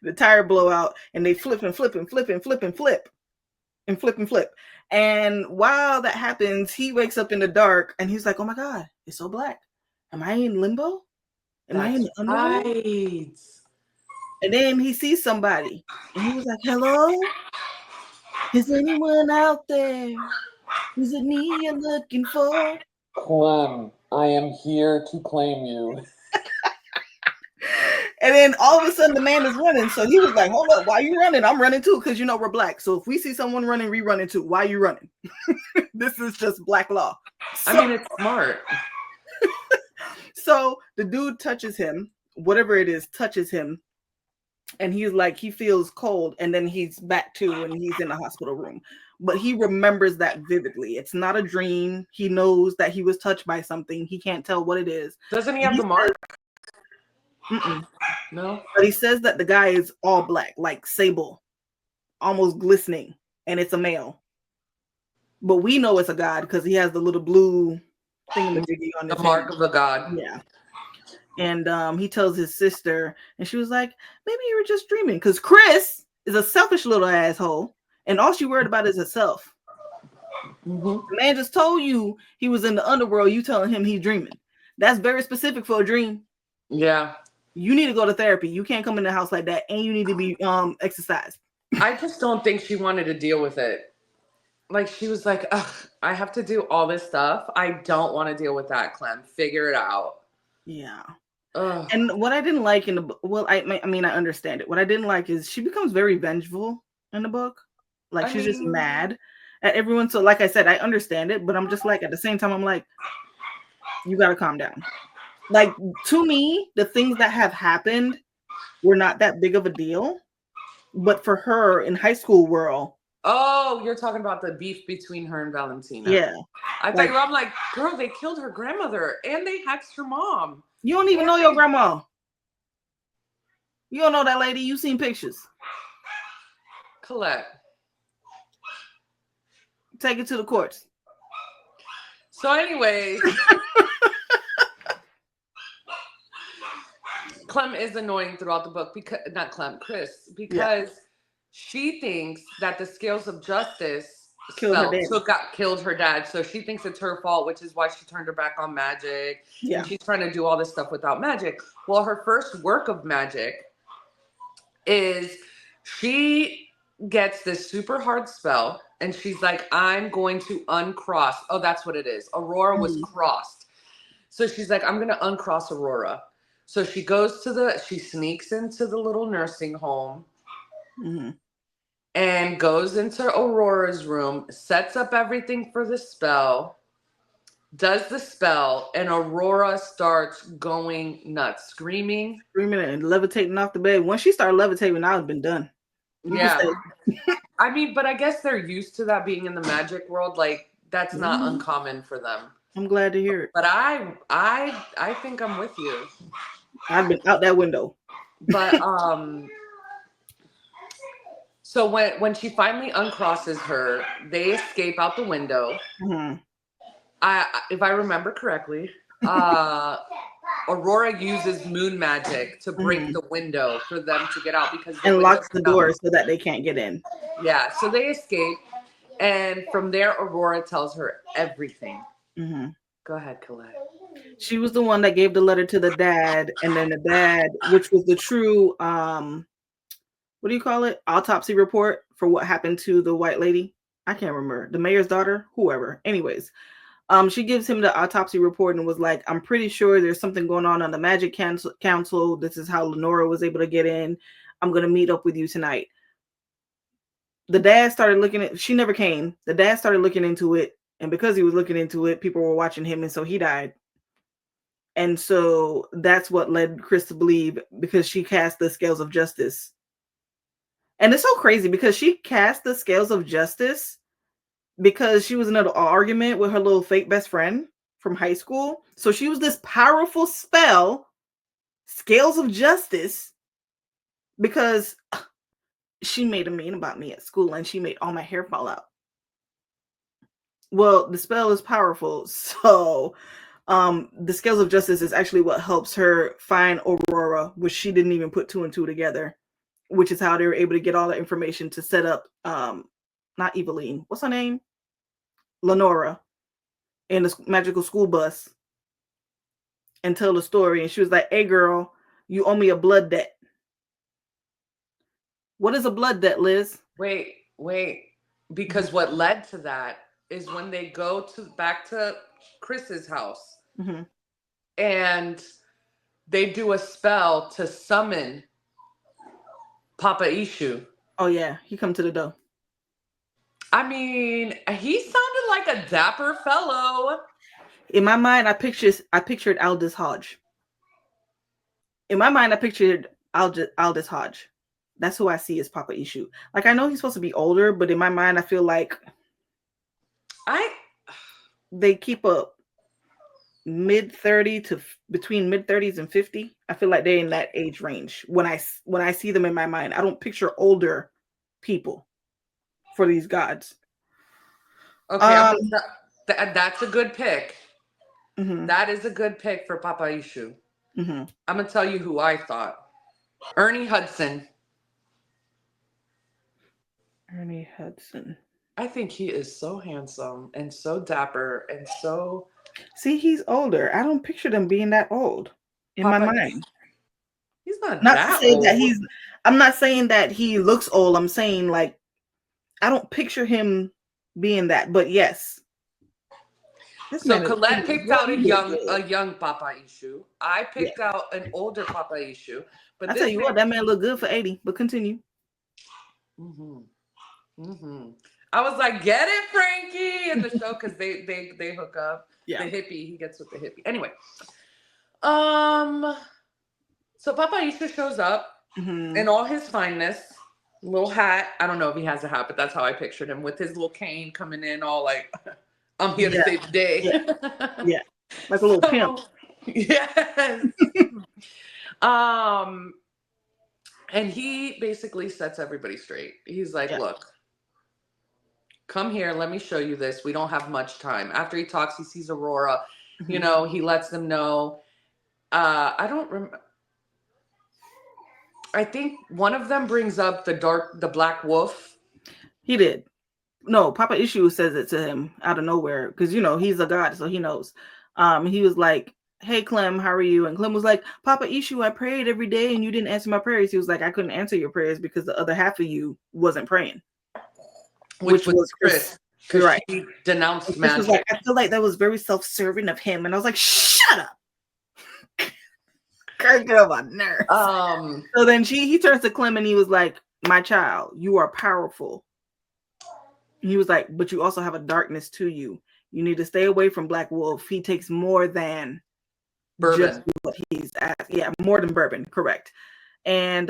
The tire blow out and they flip and flip and flip and flip and flip and flip and flip. And while that happens, he wakes up in the dark and he's like, "Oh my God, it's so black. Am I in limbo? Am I in the underworld?" Right. And then he sees somebody and he was like, hello? Is anyone out there? Is it me you're looking for? Clem, I am here to claim you. And then all of a sudden the man is running. So he was like, hold up, why are you running? I'm running too, because we're black. So if we see someone running, we running too. Why are you running? This is just black law. I mean, it's smart. So the dude touches him, whatever it is, touches him. And he's like, he feels cold. And then he's back to, and he's in the hospital room. But he remembers that vividly. It's not a dream. He knows that he was touched by something. He can't tell what it is. Doesn't he have the mark? No. But he says that the guy is all black, like sable, almost glistening. And it's a male. But we know it's a god because he has the little blue thingamajiggy on his The mark of a god. Yeah. And he tells his sister, and she was like, maybe you were just dreaming. Because Chris is a selfish little asshole, and all she worried about is herself. The man just told you he was in the underworld. You telling him he's dreaming. That's very specific for a dream. Yeah. You need to go to therapy. You can't come in the house like that, and you need to be exercised. I just don't think she wanted to deal with it. Like, she was like, ugh, I have to do all this stuff. I don't want to deal with that, Clem. Figure it out. Yeah. Ugh. And what I didn't like in the book, well, I mean, I understand it. What I didn't like is she becomes very vengeful in the book. Like, she's just mad at everyone. So, like I said, I understand it, but I'm just like, at the same time, I'm like, you got to calm down. Like, to me, the things that have happened were not that big of a deal. But for her in high school world. Oh, you're talking about the beef between her and Valentina. Yeah. I'm like, girl, they killed her grandmother and they hexed her mom. You don't even know your grandma. You don't know that lady. You seen pictures. Colette. Take it to the courts. So anyways. Clem is annoying throughout the book because not Clem, Chris, because she thinks that the scales of justice killed her dad. So she thinks it's her fault, which is why she turned her back on magic. Yeah. And she's trying to do all this stuff without magic. Well, her first work of magic is she gets this super hard spell and she's like, I'm going to uncross. Oh, that's what it is. Aurora was crossed. So she's like, I'm going to uncross Aurora. So she sneaks into the little nursing home and goes into Aurora's room, sets up everything for the spell, does the spell, and Aurora starts going nuts, screaming and levitating off the bed. Once she started levitating, I would have been done. Yeah. I mean, but I guess they're used to that being in the magic world. Like, that's not uncommon for them. I'm glad to hear it. But I think I'm with you. I've been out that window. But so when she finally uncrosses her, they escape out the window. If I remember correctly, Aurora uses moon magic to break the window for them to get out because and locks the door so that they can't get in. Yeah, so they escape, and from there, Aurora tells her everything. Go ahead, Colette. She was the one that gave the letter to the dad, and then the dad, which was the true, what do you call it? Autopsy report for what happened to the white lady. I can't remember. The mayor's daughter, whoever. Anyways, she gives him the autopsy report and was like, I'm pretty sure there's something going on the Magic Council. This is how Lenora was able to get in. I'm going to meet up with you tonight. The dad started looking she never came. The dad started looking into it. And because he was looking into it, people were watching him. And so he died. And so that's what led Chris to believe, because she cast the scales of justice. And it's so crazy because she cast the scales of justice because she was in an argument with her little fake best friend from high school. So she used this powerful spell, scales of justice, because she made a mean about me at school and she made all my hair fall out. Well, the spell is powerful. So the scales of justice is actually what helps her find Aurora, which she didn't even put 2 and 2 together, which is how they were able to get all the information to set up, not Eveline, what's her name? Lenora, in the magical school bus and tell the story. And she was like, hey girl, you owe me a blood debt. What is a blood debt, Liz? Wait. Because what led to that is when they go back to Chris's house Mm-hmm. and they do a spell to summon Papa Ishu. Oh yeah, he come to the door. I mean, he sounded like a dapper fellow. In my mind, I pictured Aldous Hodge. In my mind, I pictured Aldous Hodge. That's who I see as Papa Ishu. Like, I know he's supposed to be older, but in my mind, I feel like they keep a mid-30 to between mid-30s and 50. I feel like they're in that age range when I see them in my mind. I don't picture older people for these gods. Okay, that's a good pick. Mm-hmm. That is a good pick for Papa Ishu. Mm-hmm. I'm gonna tell you who I thought. Ernie Hudson. Ernie Hudson. I think he is so handsome and so dapper and so. See, he's older. I don't picture them being that old in Papa my mind. He's not Not that to say old. that I'm not saying that he looks old. I'm saying, like, I don't picture him being that. But yes. So Colette picked out a young Papa Ishu. I picked out an older Papa Ishu. But I tell you what, that man looked good for 80. But continue. I was like, get it, Frankie, in the show because they hook up. Yeah. The hippie, he gets with the hippie. Anyway, so Papa Ishu shows up in all his fineness, little hat. I don't know if he has a hat, but that's how I pictured him with his little cane coming in, all like, I'm here to save the day. Yeah, like a little pimp. Yes. And he basically sets everybody straight. He's like, look, come here. Let me show you this. We don't have much time. After he talks, he sees Aurora. You know, he lets them know. I don't remember. I think one of them brings up the black wolf. He did. No, Papa Ishu says it to him out of nowhere because, you know, he's a god, so he knows. He was like, hey, Clem, how are you? And Clem was like, Papa Ishu, I prayed every day and you didn't answer my prayers. He was like, I couldn't answer your prayers because the other half of you wasn't praying. Which was Chris. Because right. She denounced magic. Was like, I feel like that was very self-serving of him. And I was like, shut up. Can't get on my nerves. So then he turns to Clem and he was like, my child, you are powerful. He was like, but you also have a darkness to you. You need to stay away from Black Wolf. He takes more than bourbon. Just what he's at. Yeah, more than bourbon, correct. And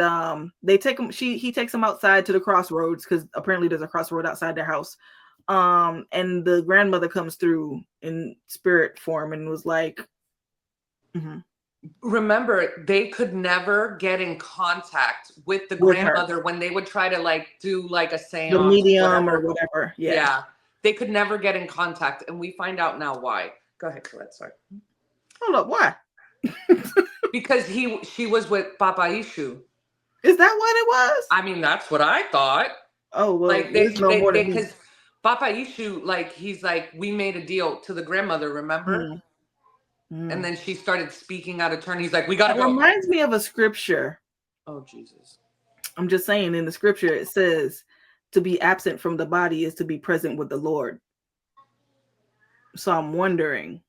they take him. He takes him outside to the crossroads because apparently there's a crossroad outside their house. And the grandmother comes through in spirit form and was like, remember, they could never get in contact with the grandmother when they would try to like do like a seance, the medium or whatever. Yeah, they could never get in contact, and we find out now why. Go ahead, Colette. Sorry. Hold up, why? Because she was with Papa Ishu. Is that what it was? I mean, that's what I thought. Oh well, like because Papa Ishu, like he's like, we made a deal to the grandmother, remember? And then she started speaking out of turn. He's like, we gotta go. It reminds me of a scripture. Oh Jesus! I'm just saying, in the scripture it says, to be absent from the body is to be present with the Lord. So I'm wondering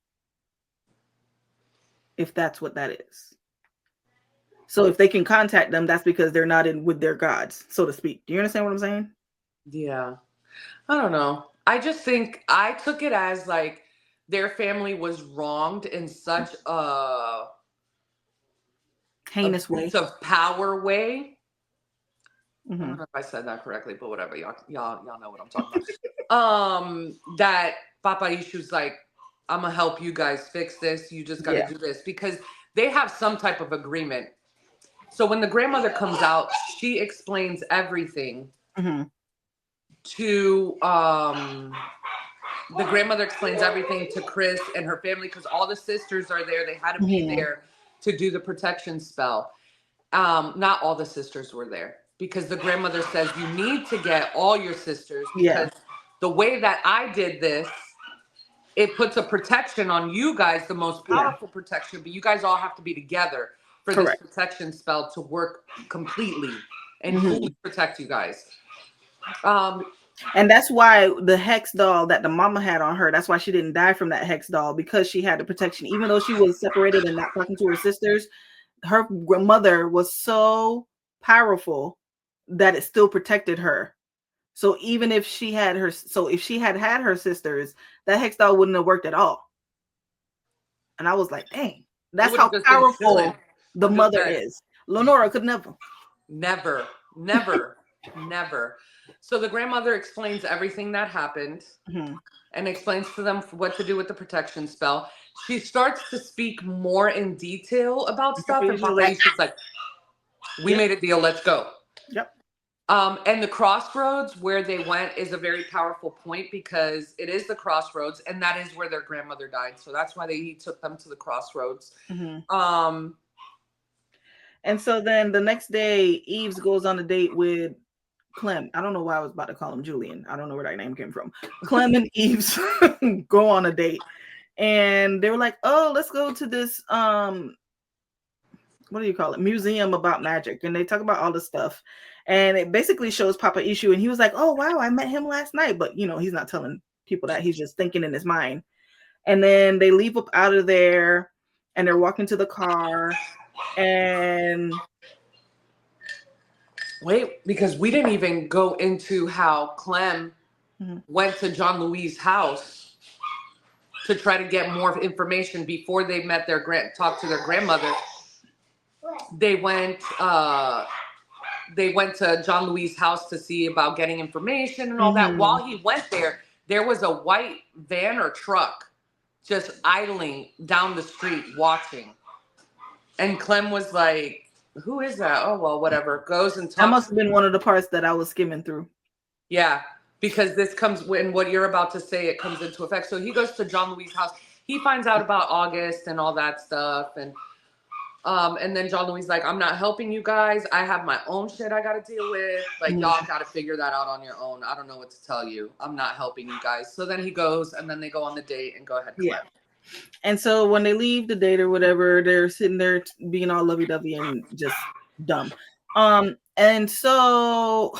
if that's what that is. So if they can contact them, that's because they're not in with their gods, so to speak. Do you understand what I'm saying? Yeah. I don't know. I just think I took it as like their family was wronged in such a heinous way of power way. I don't know if I said that correctly, but whatever. Y'all know what I'm talking about. That Papa Ishu's like, I'm gonna help you guys fix this. You just gotta do this because they have some type of agreement. So when the grandmother comes out, she explains everything to the grandmother explains everything to Chris and her family because all the sisters are there. They had to be there to do the protection spell. Not all the sisters were there because the grandmother says you need to get all your sisters because the way that I did this, it puts a protection on you guys, the most powerful protection, but you guys all have to be together for this protection spell to work completely and fully protect you guys. And that's why the hex doll that the mama had on her, that's why she didn't die from that hex doll, because she had the protection. Even though she was separated and not talking to her sisters, her grandmother was so powerful that it still protected her. So even if she had her, so if she had had her sisters, that hex doll wouldn't have worked at all. And I was like, dang, that's how powerful the mother is. Lenora could never. Never. So the grandmother explains everything that happened and explains to them what to do with the protection spell. She starts to speak more in detail about stuff, and she's like, we made a deal, let's go. Yep. And the crossroads where they went is a very powerful point, because it is the crossroads, and that is where their grandmother died. So that's why he took them to the crossroads. And so then the next day, Eves goes on a date with Clem. I don't know why I was about to call him Julian. I don't know where that name came from. Clem and Eves go on a date, and they were like, "Oh, let's go to this what do you call it? Museum about magic." And they talk about all this stuff, and it basically shows Papa Ishu, and he was like, "Oh wow, I met him last night," but you know, he's not telling people that. He's just thinking in his mind. And then they leave up out of there, and they're walking to the car. And wait, because we didn't even go into how Clem went to John Louis' house to try to get more information before they met talked to their grandmother. They went to John Louis' house to see about getting information and all that. While he went there was a white van or truck just idling down the street watching. And Clem was like, who is that? Oh, well, whatever. Goes and talks. That must have been one of the parts that I was skimming through. Yeah, because this comes when what you're about to say, it comes into effect. So he goes to John Louis' house. He finds out about August and all that stuff. And then John Louis' like, I'm not helping you guys. I have my own shit I got to deal with. Like, y'all got to figure that out on your own. I don't know what to tell you. I'm not helping you guys. So then he goes, and then they go on the date, and go ahead. Yeah. And so when they leave the date or whatever, they're sitting there being all lovey-dovey and just dumb. And so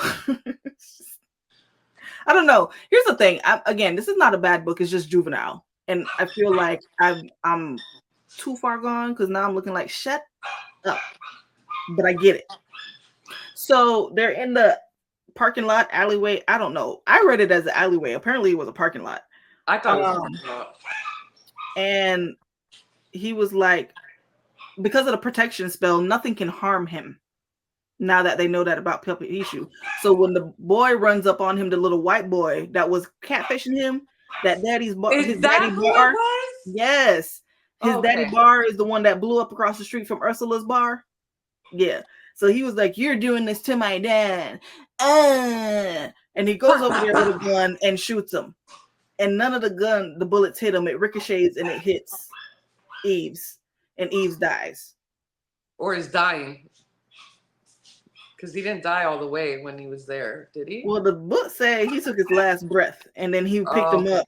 I don't know. Here's the thing. Again, this is not a bad book. It's just juvenile. And I feel like I'm too far gone, because now I'm looking like, shut up. But I get it. So they're in the parking lot, alleyway. I don't know. I read it as an alleyway. Apparently it was a parking lot. I thought it was a parking lot. And he was like, because of the protection spell, nothing can harm him. Now that they know that about Papa Ishu. So when the boy runs up on him, the little white boy that was catfishing him, that daddy's bar, his daddy bar. Yes. His daddy bar is the one that blew up across the street from Ursula's bar. Yeah. So he was like, you're doing this to my dad. And he goes over there with a gun and shoots him. And none of the bullets hit him. It ricochets and it hits Eves. And Eves dies. Or is dying. Because he didn't die all the way when he was there, did he? Well, the book said he took his last breath. And then he picked him up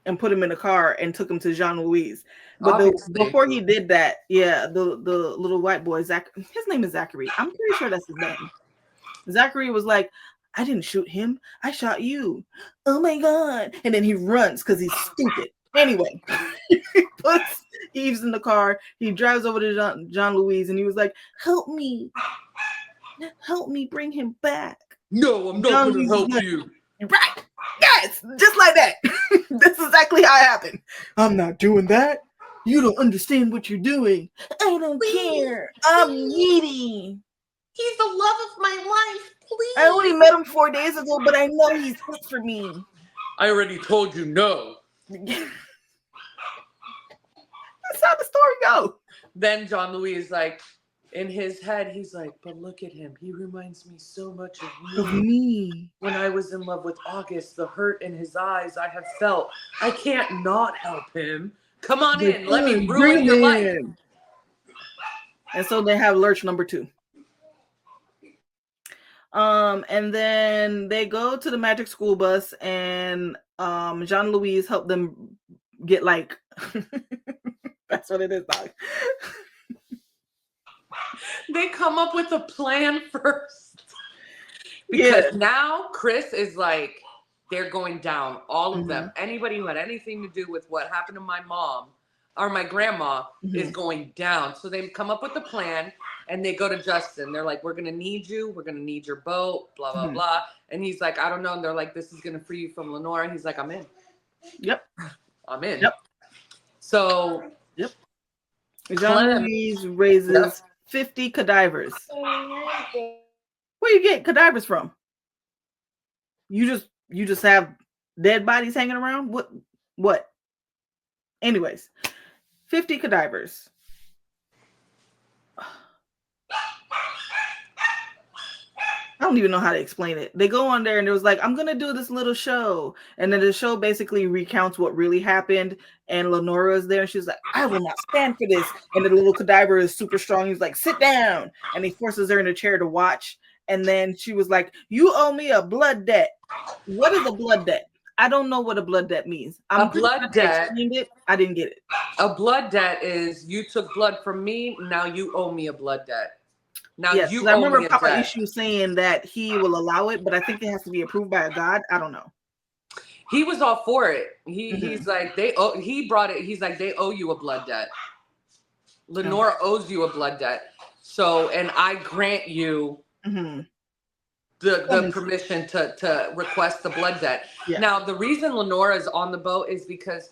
and put him in the car and took him to Jean Louise. But before he did that, yeah, the little white boy, his name is Zachary. I'm pretty sure that's his name. Zachary was like, I didn't shoot him. I shot you. Oh my God. And then he runs because he's stupid. Anyway, he puts Eves in the car. He drives over to Jean Louise and he was like, help me. Help me bring him back. No, I'm not going to help you. Right. Yes, just like that. That's exactly how it happened. I'm not doing that. You don't understand what you're doing. I don't care. I'm needy. He's the love of my life. Please. I only met him 4 days ago, but I know he's good for me. I already told you no. That's how the story goes. Then John Louis is like, in his head, he's like, but look at him. He reminds me so much of me. When I was in love with August, the hurt in his eyes I have felt. I can't not help him. Come on in. Let me ruin your life. And so they have Lurch number 2. And then they go to the magic school bus, and Jean Louise helped them get like that's what it is, dog. They come up with a plan first. Because Yeah. now Chris is like, they're going down, all of them. Mhm. Anybody who had anything to do with what happened to my mom or my grandma is Mhm. going down. So they come up with a plan and they go to Justin. They're like, we're going to need you. We're going to need your boat, blah, blah, Mhm. blah. And he's like, I don't know. And they're like, this is going to free you from Lenora. He's like, I'm in. Yep. I'm in. Yep. So Yep. Jean Clem, Louise raises 50 cadavers. Where you get cadavers from? You just have dead bodies hanging around? What? Anyways, 50 cadavers. I don't even know how to explain it. They go on there and it was like, I'm gonna do this little show, and then the show basically recounts what really happened. And Lenora is there, and she's like, I will not stand for this. And the little cadaver is super strong. He's like, sit down, and he forces her in a chair to watch. And then she was like, you owe me a blood debt. What is a blood debt? I don't know what a blood debt means. I'm a blood debt. explained it. I didn't get it. A blood debt is you took blood from me. Now you owe me a blood debt. Now Yes, you I owe remember me a Papa debt. Issue saying that he will allow it, but I think it has to be approved by a god. I don't know. He was all for it. He's like, he brought it. He's like, they owe you a blood debt. Lenora owes you a blood debt. So, and I grant you the permission to request the blood debt. Yeah. Now, the reason Lenora is on the boat is because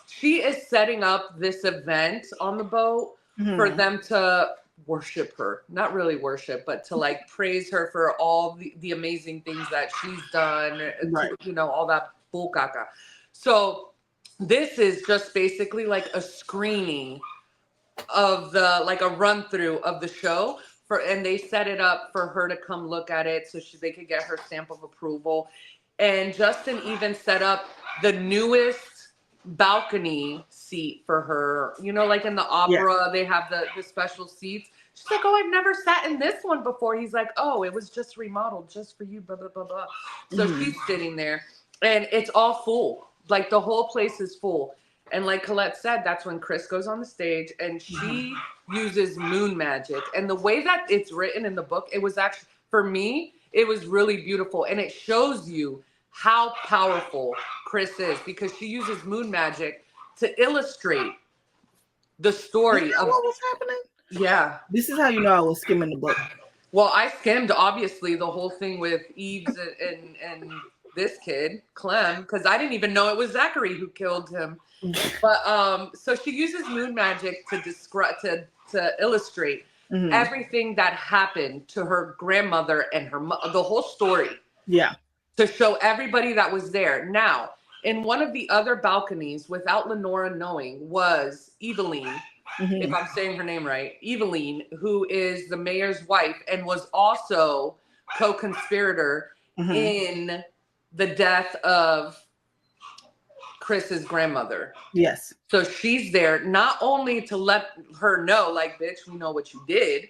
she is setting up this event on the boat for them to worship her. Not really worship, but to like praise her for all the amazing things that she's done, Right. you know, all that bull caca. So this is just basically like a screening of like a run through of the show and they set it up for her to come look at it so they could get her stamp of approval. And Justin even set up the newest balcony seat for her. You know, like in the opera, they have the special seats. She's like, oh, I've never sat in this one before. He's like, oh, it was just remodeled just for you, blah, blah, blah, blah. So she's sitting there and it's all full. Like the whole place is full. And like Colette said, that's when Chris goes on the stage and she uses moon magic. And the way that it's written in the book, it was actually, for me, it was really beautiful. And it shows you how powerful Chris is because she uses moon magic to illustrate the story of what was happening. Yeah. This is how you know I was skimming the book. Well, I skimmed obviously the whole thing with Eves and this kid, Clem, because I didn't even know it was Zachary who killed him. But so she uses moon magic to describe to illustrate everything that happened to her grandmother and the whole story. Yeah. To show everybody that was there. Now, in one of the other balconies, without Lenora knowing, was Eveline, if I'm saying her name right, Eveline, who is the mayor's wife and was also co-conspirator in the death of Chris's grandmother. Yes. So she's there not only to let her know, like, bitch, we know what you did.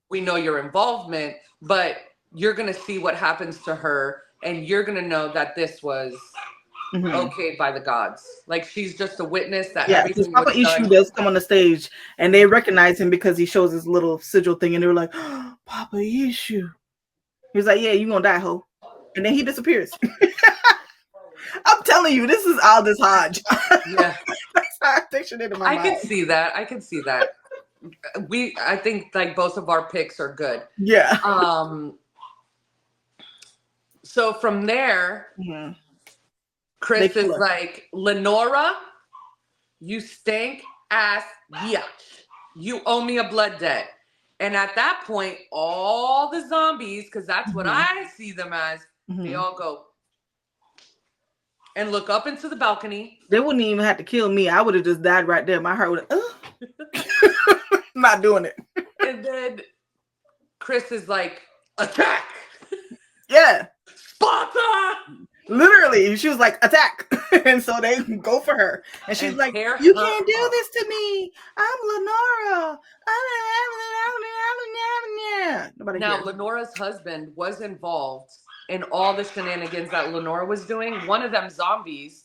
We know your involvement, but you're going to see what happens to her and you're going to know that this was okayed by the gods. Like she's just a witness that everything Papa was Issue done. does come on the stage and they recognize him because he shows his little sigil thing and they were like, oh, Papa Issue. He was like, yeah, you gonna die, ho. And then he disappears. I'm telling you, this is Aldous Hodge. Yeah. That's how I pictured it in my mind. I can see that. I think like both of our picks are good. Yeah. So from there, Chris is like, Lenora, you stink ass bitch. You owe me a blood debt. And at that point, all the zombies, because that's what I see them as, they all go and look up into the balcony. They wouldn't even have to kill me. I would have just died right there. My heart would have, not doing it. And then Chris is like, attack. Yeah. Sparta. Literally, she was like, attack. And so they go for her. And she's like, you can't do this to me. I'm Lenora. Nobody now, cares. Lenora's husband was involved in all the shenanigans that Lenora was doing. One of them zombies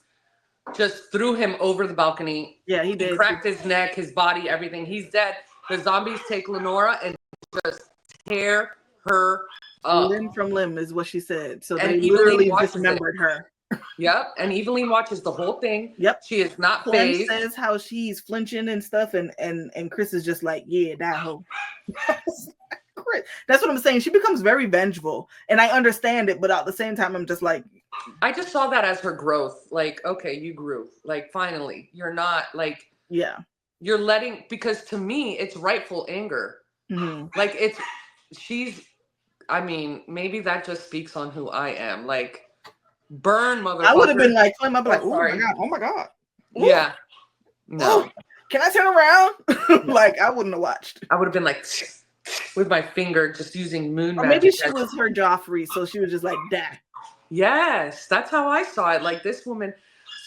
just threw him over the balcony. Yeah, he did. He cracked his neck, his body, everything. He's dead. The zombies take Lenora and just tear her up. Limb from limb is what she said. So And they Eveline literally watches dismembered her. Yep. And Eveline watches the whole thing. Yep. She is not Clem phased. says how she's flinching and stuff, and Chris is just like, yeah, that hoe. Chris. That's what I'm saying. She becomes very vengeful, and I understand it, but at the same time, I'm just like, I just saw that as her growth. Like, okay, you grew. Like, finally, you're not like, yeah, you're letting, because to me, it's rightful anger. mm-hmm. Like, I mean, maybe that just speaks on who I am. Like, burn, motherfucker. I would have been like, Clem, I'd be like, sorry. oh my god. Ooh. Yeah. No. Ooh. Can I turn around? Like, I wouldn't have watched. I would have been like, with my finger, just using moon or magic. Maybe she was her Joffrey, so she was just like, dah. Yes, that's how I saw it. Like, this woman.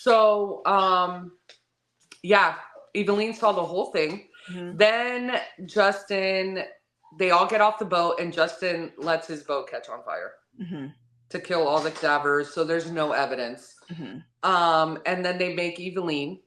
So, yeah, Eveline saw the whole thing. Mm-hmm. Then Justin, they all get off the boat, and Justin lets his boat catch on fire to kill all the cadavers. So there's no evidence. And then they make Eveline.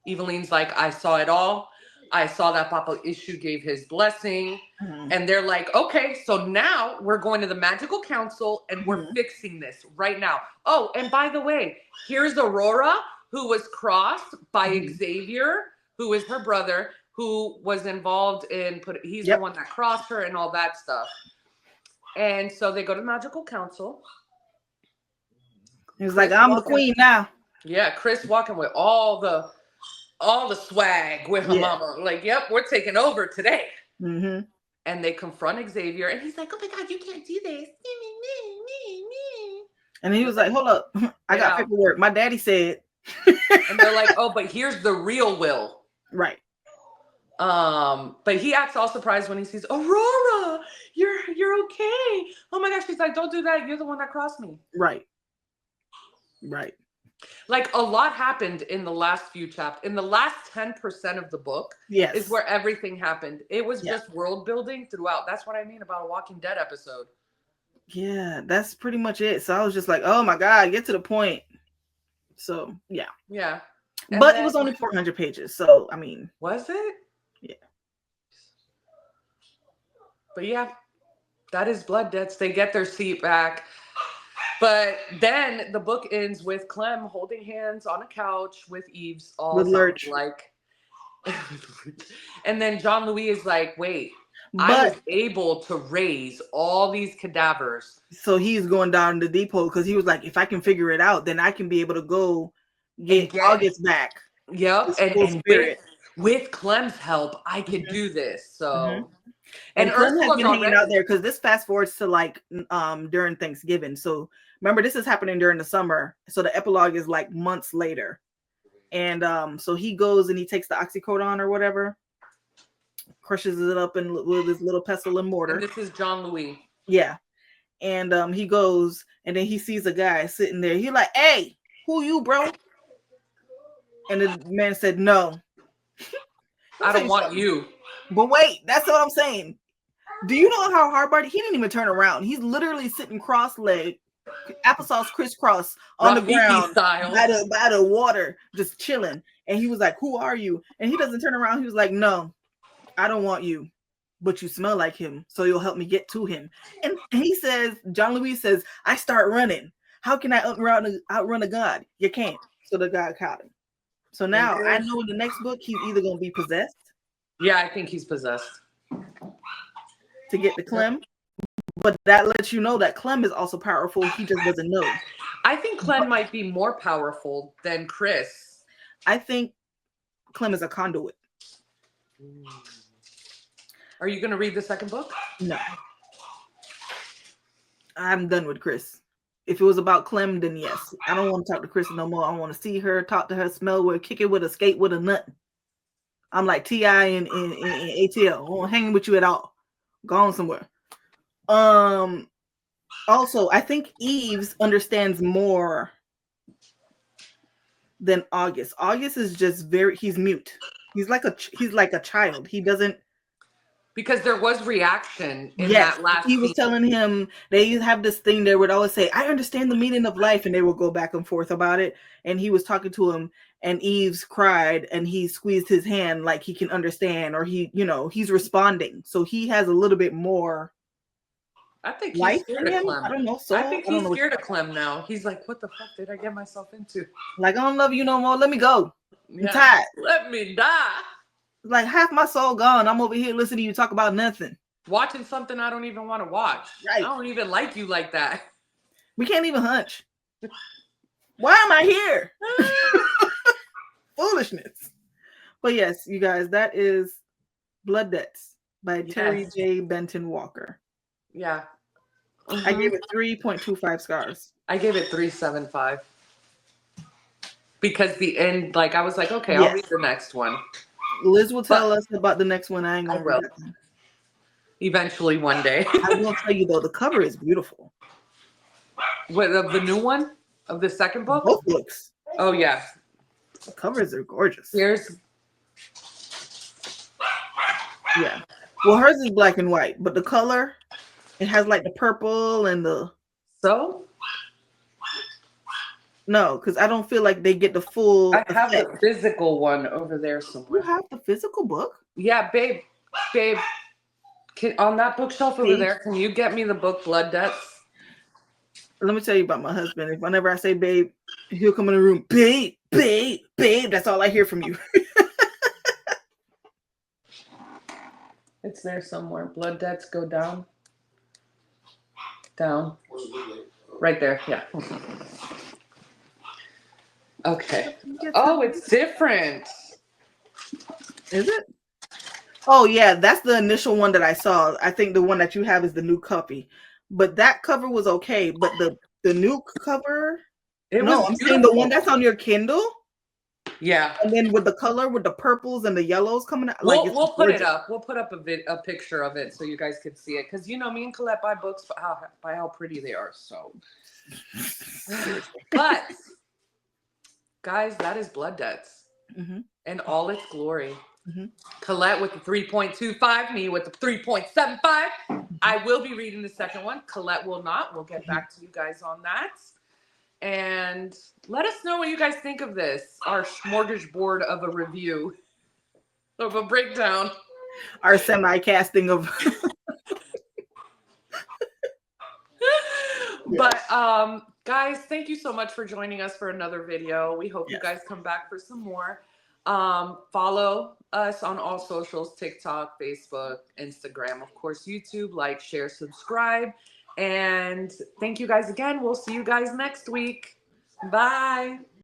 Eveline's like, I saw it all. I saw that Papa Ishu gave his blessing. And they're like, okay, so now we're going to the Magical Council and we're fixing this right now. Oh, and by the way, here's Aurora, who was crossed by Xavier, who is her brother, who was involved in he's the one that crossed her and all that stuff. And so they go to Magical Council. He's like, I'm the queen now. Yeah, Chris walking with all the swag with her mama. Like, yep, we're taking over today. And they confront Xavier, and he's like, oh my God, you can't do this. And he was like, hold up, I got paperwork. My daddy said. And they're like, oh, but here's the real Will. Right. But he acts all surprised when he sees Aurora. You're okay. Oh my gosh, she's like, don't do that. You're the one that crossed me. Right. Like, a lot happened in the last few chapters. In the last 10% of the book is where everything happened. It was just world building throughout. That's what I mean about a Walking Dead episode. Yeah, that's pretty much it. So I was just like, oh my God, get to the point. So, yeah. Yeah. But it was only 400 pages. So, I mean. Was it? Yeah. But yeah, that is blood debts. They get their seat back. But then the book ends with Clem holding hands on a couch with Eves, all with Lurch. Like, and then John Louis is like, "Wait, I was able to raise all these cadavers." So he's going down the depot because he was like, "If I can figure it out, then I can be able to go get August back." Yep, and with Clem's help, I could do this. So. And Clem has been hanging out there because this fast forwards to like during Thanksgiving. So remember, this is happening during the summer. So the epilogue is like months later. And so he goes and he takes the oxycodone or whatever, crushes it up with his little pestle and mortar. And this is John Louis. Yeah. And he goes and then he sees a guy sitting there. He's like, hey, who you, bro? And the man said, no. I don't want you. But wait, that's what I'm saying. Do you know how hard-bodied? He didn't even turn around. He's literally sitting cross-legged, applesauce crisscross on the ground by the water, just chilling. And he was like, who are you? And he doesn't turn around. He was like, no, I don't want you, but you smell like him, so you'll help me get to him. And he says, John Louis says, I start running. How can I outrun a god? You can't. So the god caught him. So now I know in the next book, he's either going to be possessed. Yeah, I think he's possessed. To get the Clem. But that lets you know that Clem is also powerful. He just doesn't know. I think Clem might be more powerful than Chris. I think Clem is a conduit. Are you going to read the second book? No. I'm done with Chris. If it was about Clem, then yes. I don't want to talk to Chris no more. I want to see her, talk to her, smell her, kick it with a skate with a nut. I'm like T.I. and ATL. I won't hang with you at all. Gone somewhere. Also, I think Eves understands more than August. August is just he's mute. He's like a child. He doesn't. Because there was reaction in that last he was telling him, they have this thing they would always say, I understand the meaning of life, and they would go back and forth about it. And he was talking to him, and Eves cried, and he squeezed his hand like he can understand, or he's responding. So he has a little bit more I think he's life scared in of him. Clem. I don't know. I Soul. think I don't he's know. scared of Clem now. He's like, what the fuck did I get myself into? Like, I don't love you no more. Let me go. I'm Yeah. tired. Let me die. Like, half my soul gone. I'm over here listening to you talk about nothing. Watching something I don't even want to watch. Right. I don't even like you like that. We can't even hunch. Why am I here? Foolishness. But yes, you guys, that is Blood Debts by Terry Yes. J. Benton Walker. Yeah. I gave it 3.25 stars. I gave it 3.75. Because the end, like, I was like, okay, I'll Yes. read the next one. Liz will tell us about the next one. I ain't gonna I read will. that one. Eventually, one day. I will tell you though, the cover is beautiful. What, of the new one? Of the second book? Both books. Oh, yeah. The covers are gorgeous. Here's, Yeah. Well, hers is black and white, but the color, it has like the purple and the. so No, because I don't feel like they get the full. I have effect. the physical one over there You somewhere. have the physical book? Yeah, babe, on that bookshelf over there, can you get me the book Blood Debts? Let me tell you about my husband. If whenever I say babe, he'll come in the room, babe, babe, babe. That's all I hear from you. It's there somewhere. Blood Debts go down. Down. Right there, yeah. Okay. Oh, it's different. Is it? Oh yeah, that's the initial one that I saw. I think the one that you have is the new copy. But that cover was okay. But the new cover, I'm saying the one that's on your Kindle. Yeah. And then with the color, with the purples and the yellows coming out, We'll put it up. We'll put up a picture of it so you guys can see it. Because me and Colette buy books by how pretty they are. So, but guys, that is Blood Debts in all its glory. Colette with the 3.25, me with the 3.75. I will be reading the second one. Colette will not. We'll get back to you guys on that. And let us know what you guys think of this. Our smorgasbord of a review, of a breakdown. Our semi-casting of. But guys, thank you so much for joining us for another video. We hope you guys come back for some more. Follow us on all socials: TikTok, Facebook, Instagram, of course, YouTube. Like, share, subscribe. And thank you guys again. We'll see you guys next week. Bye.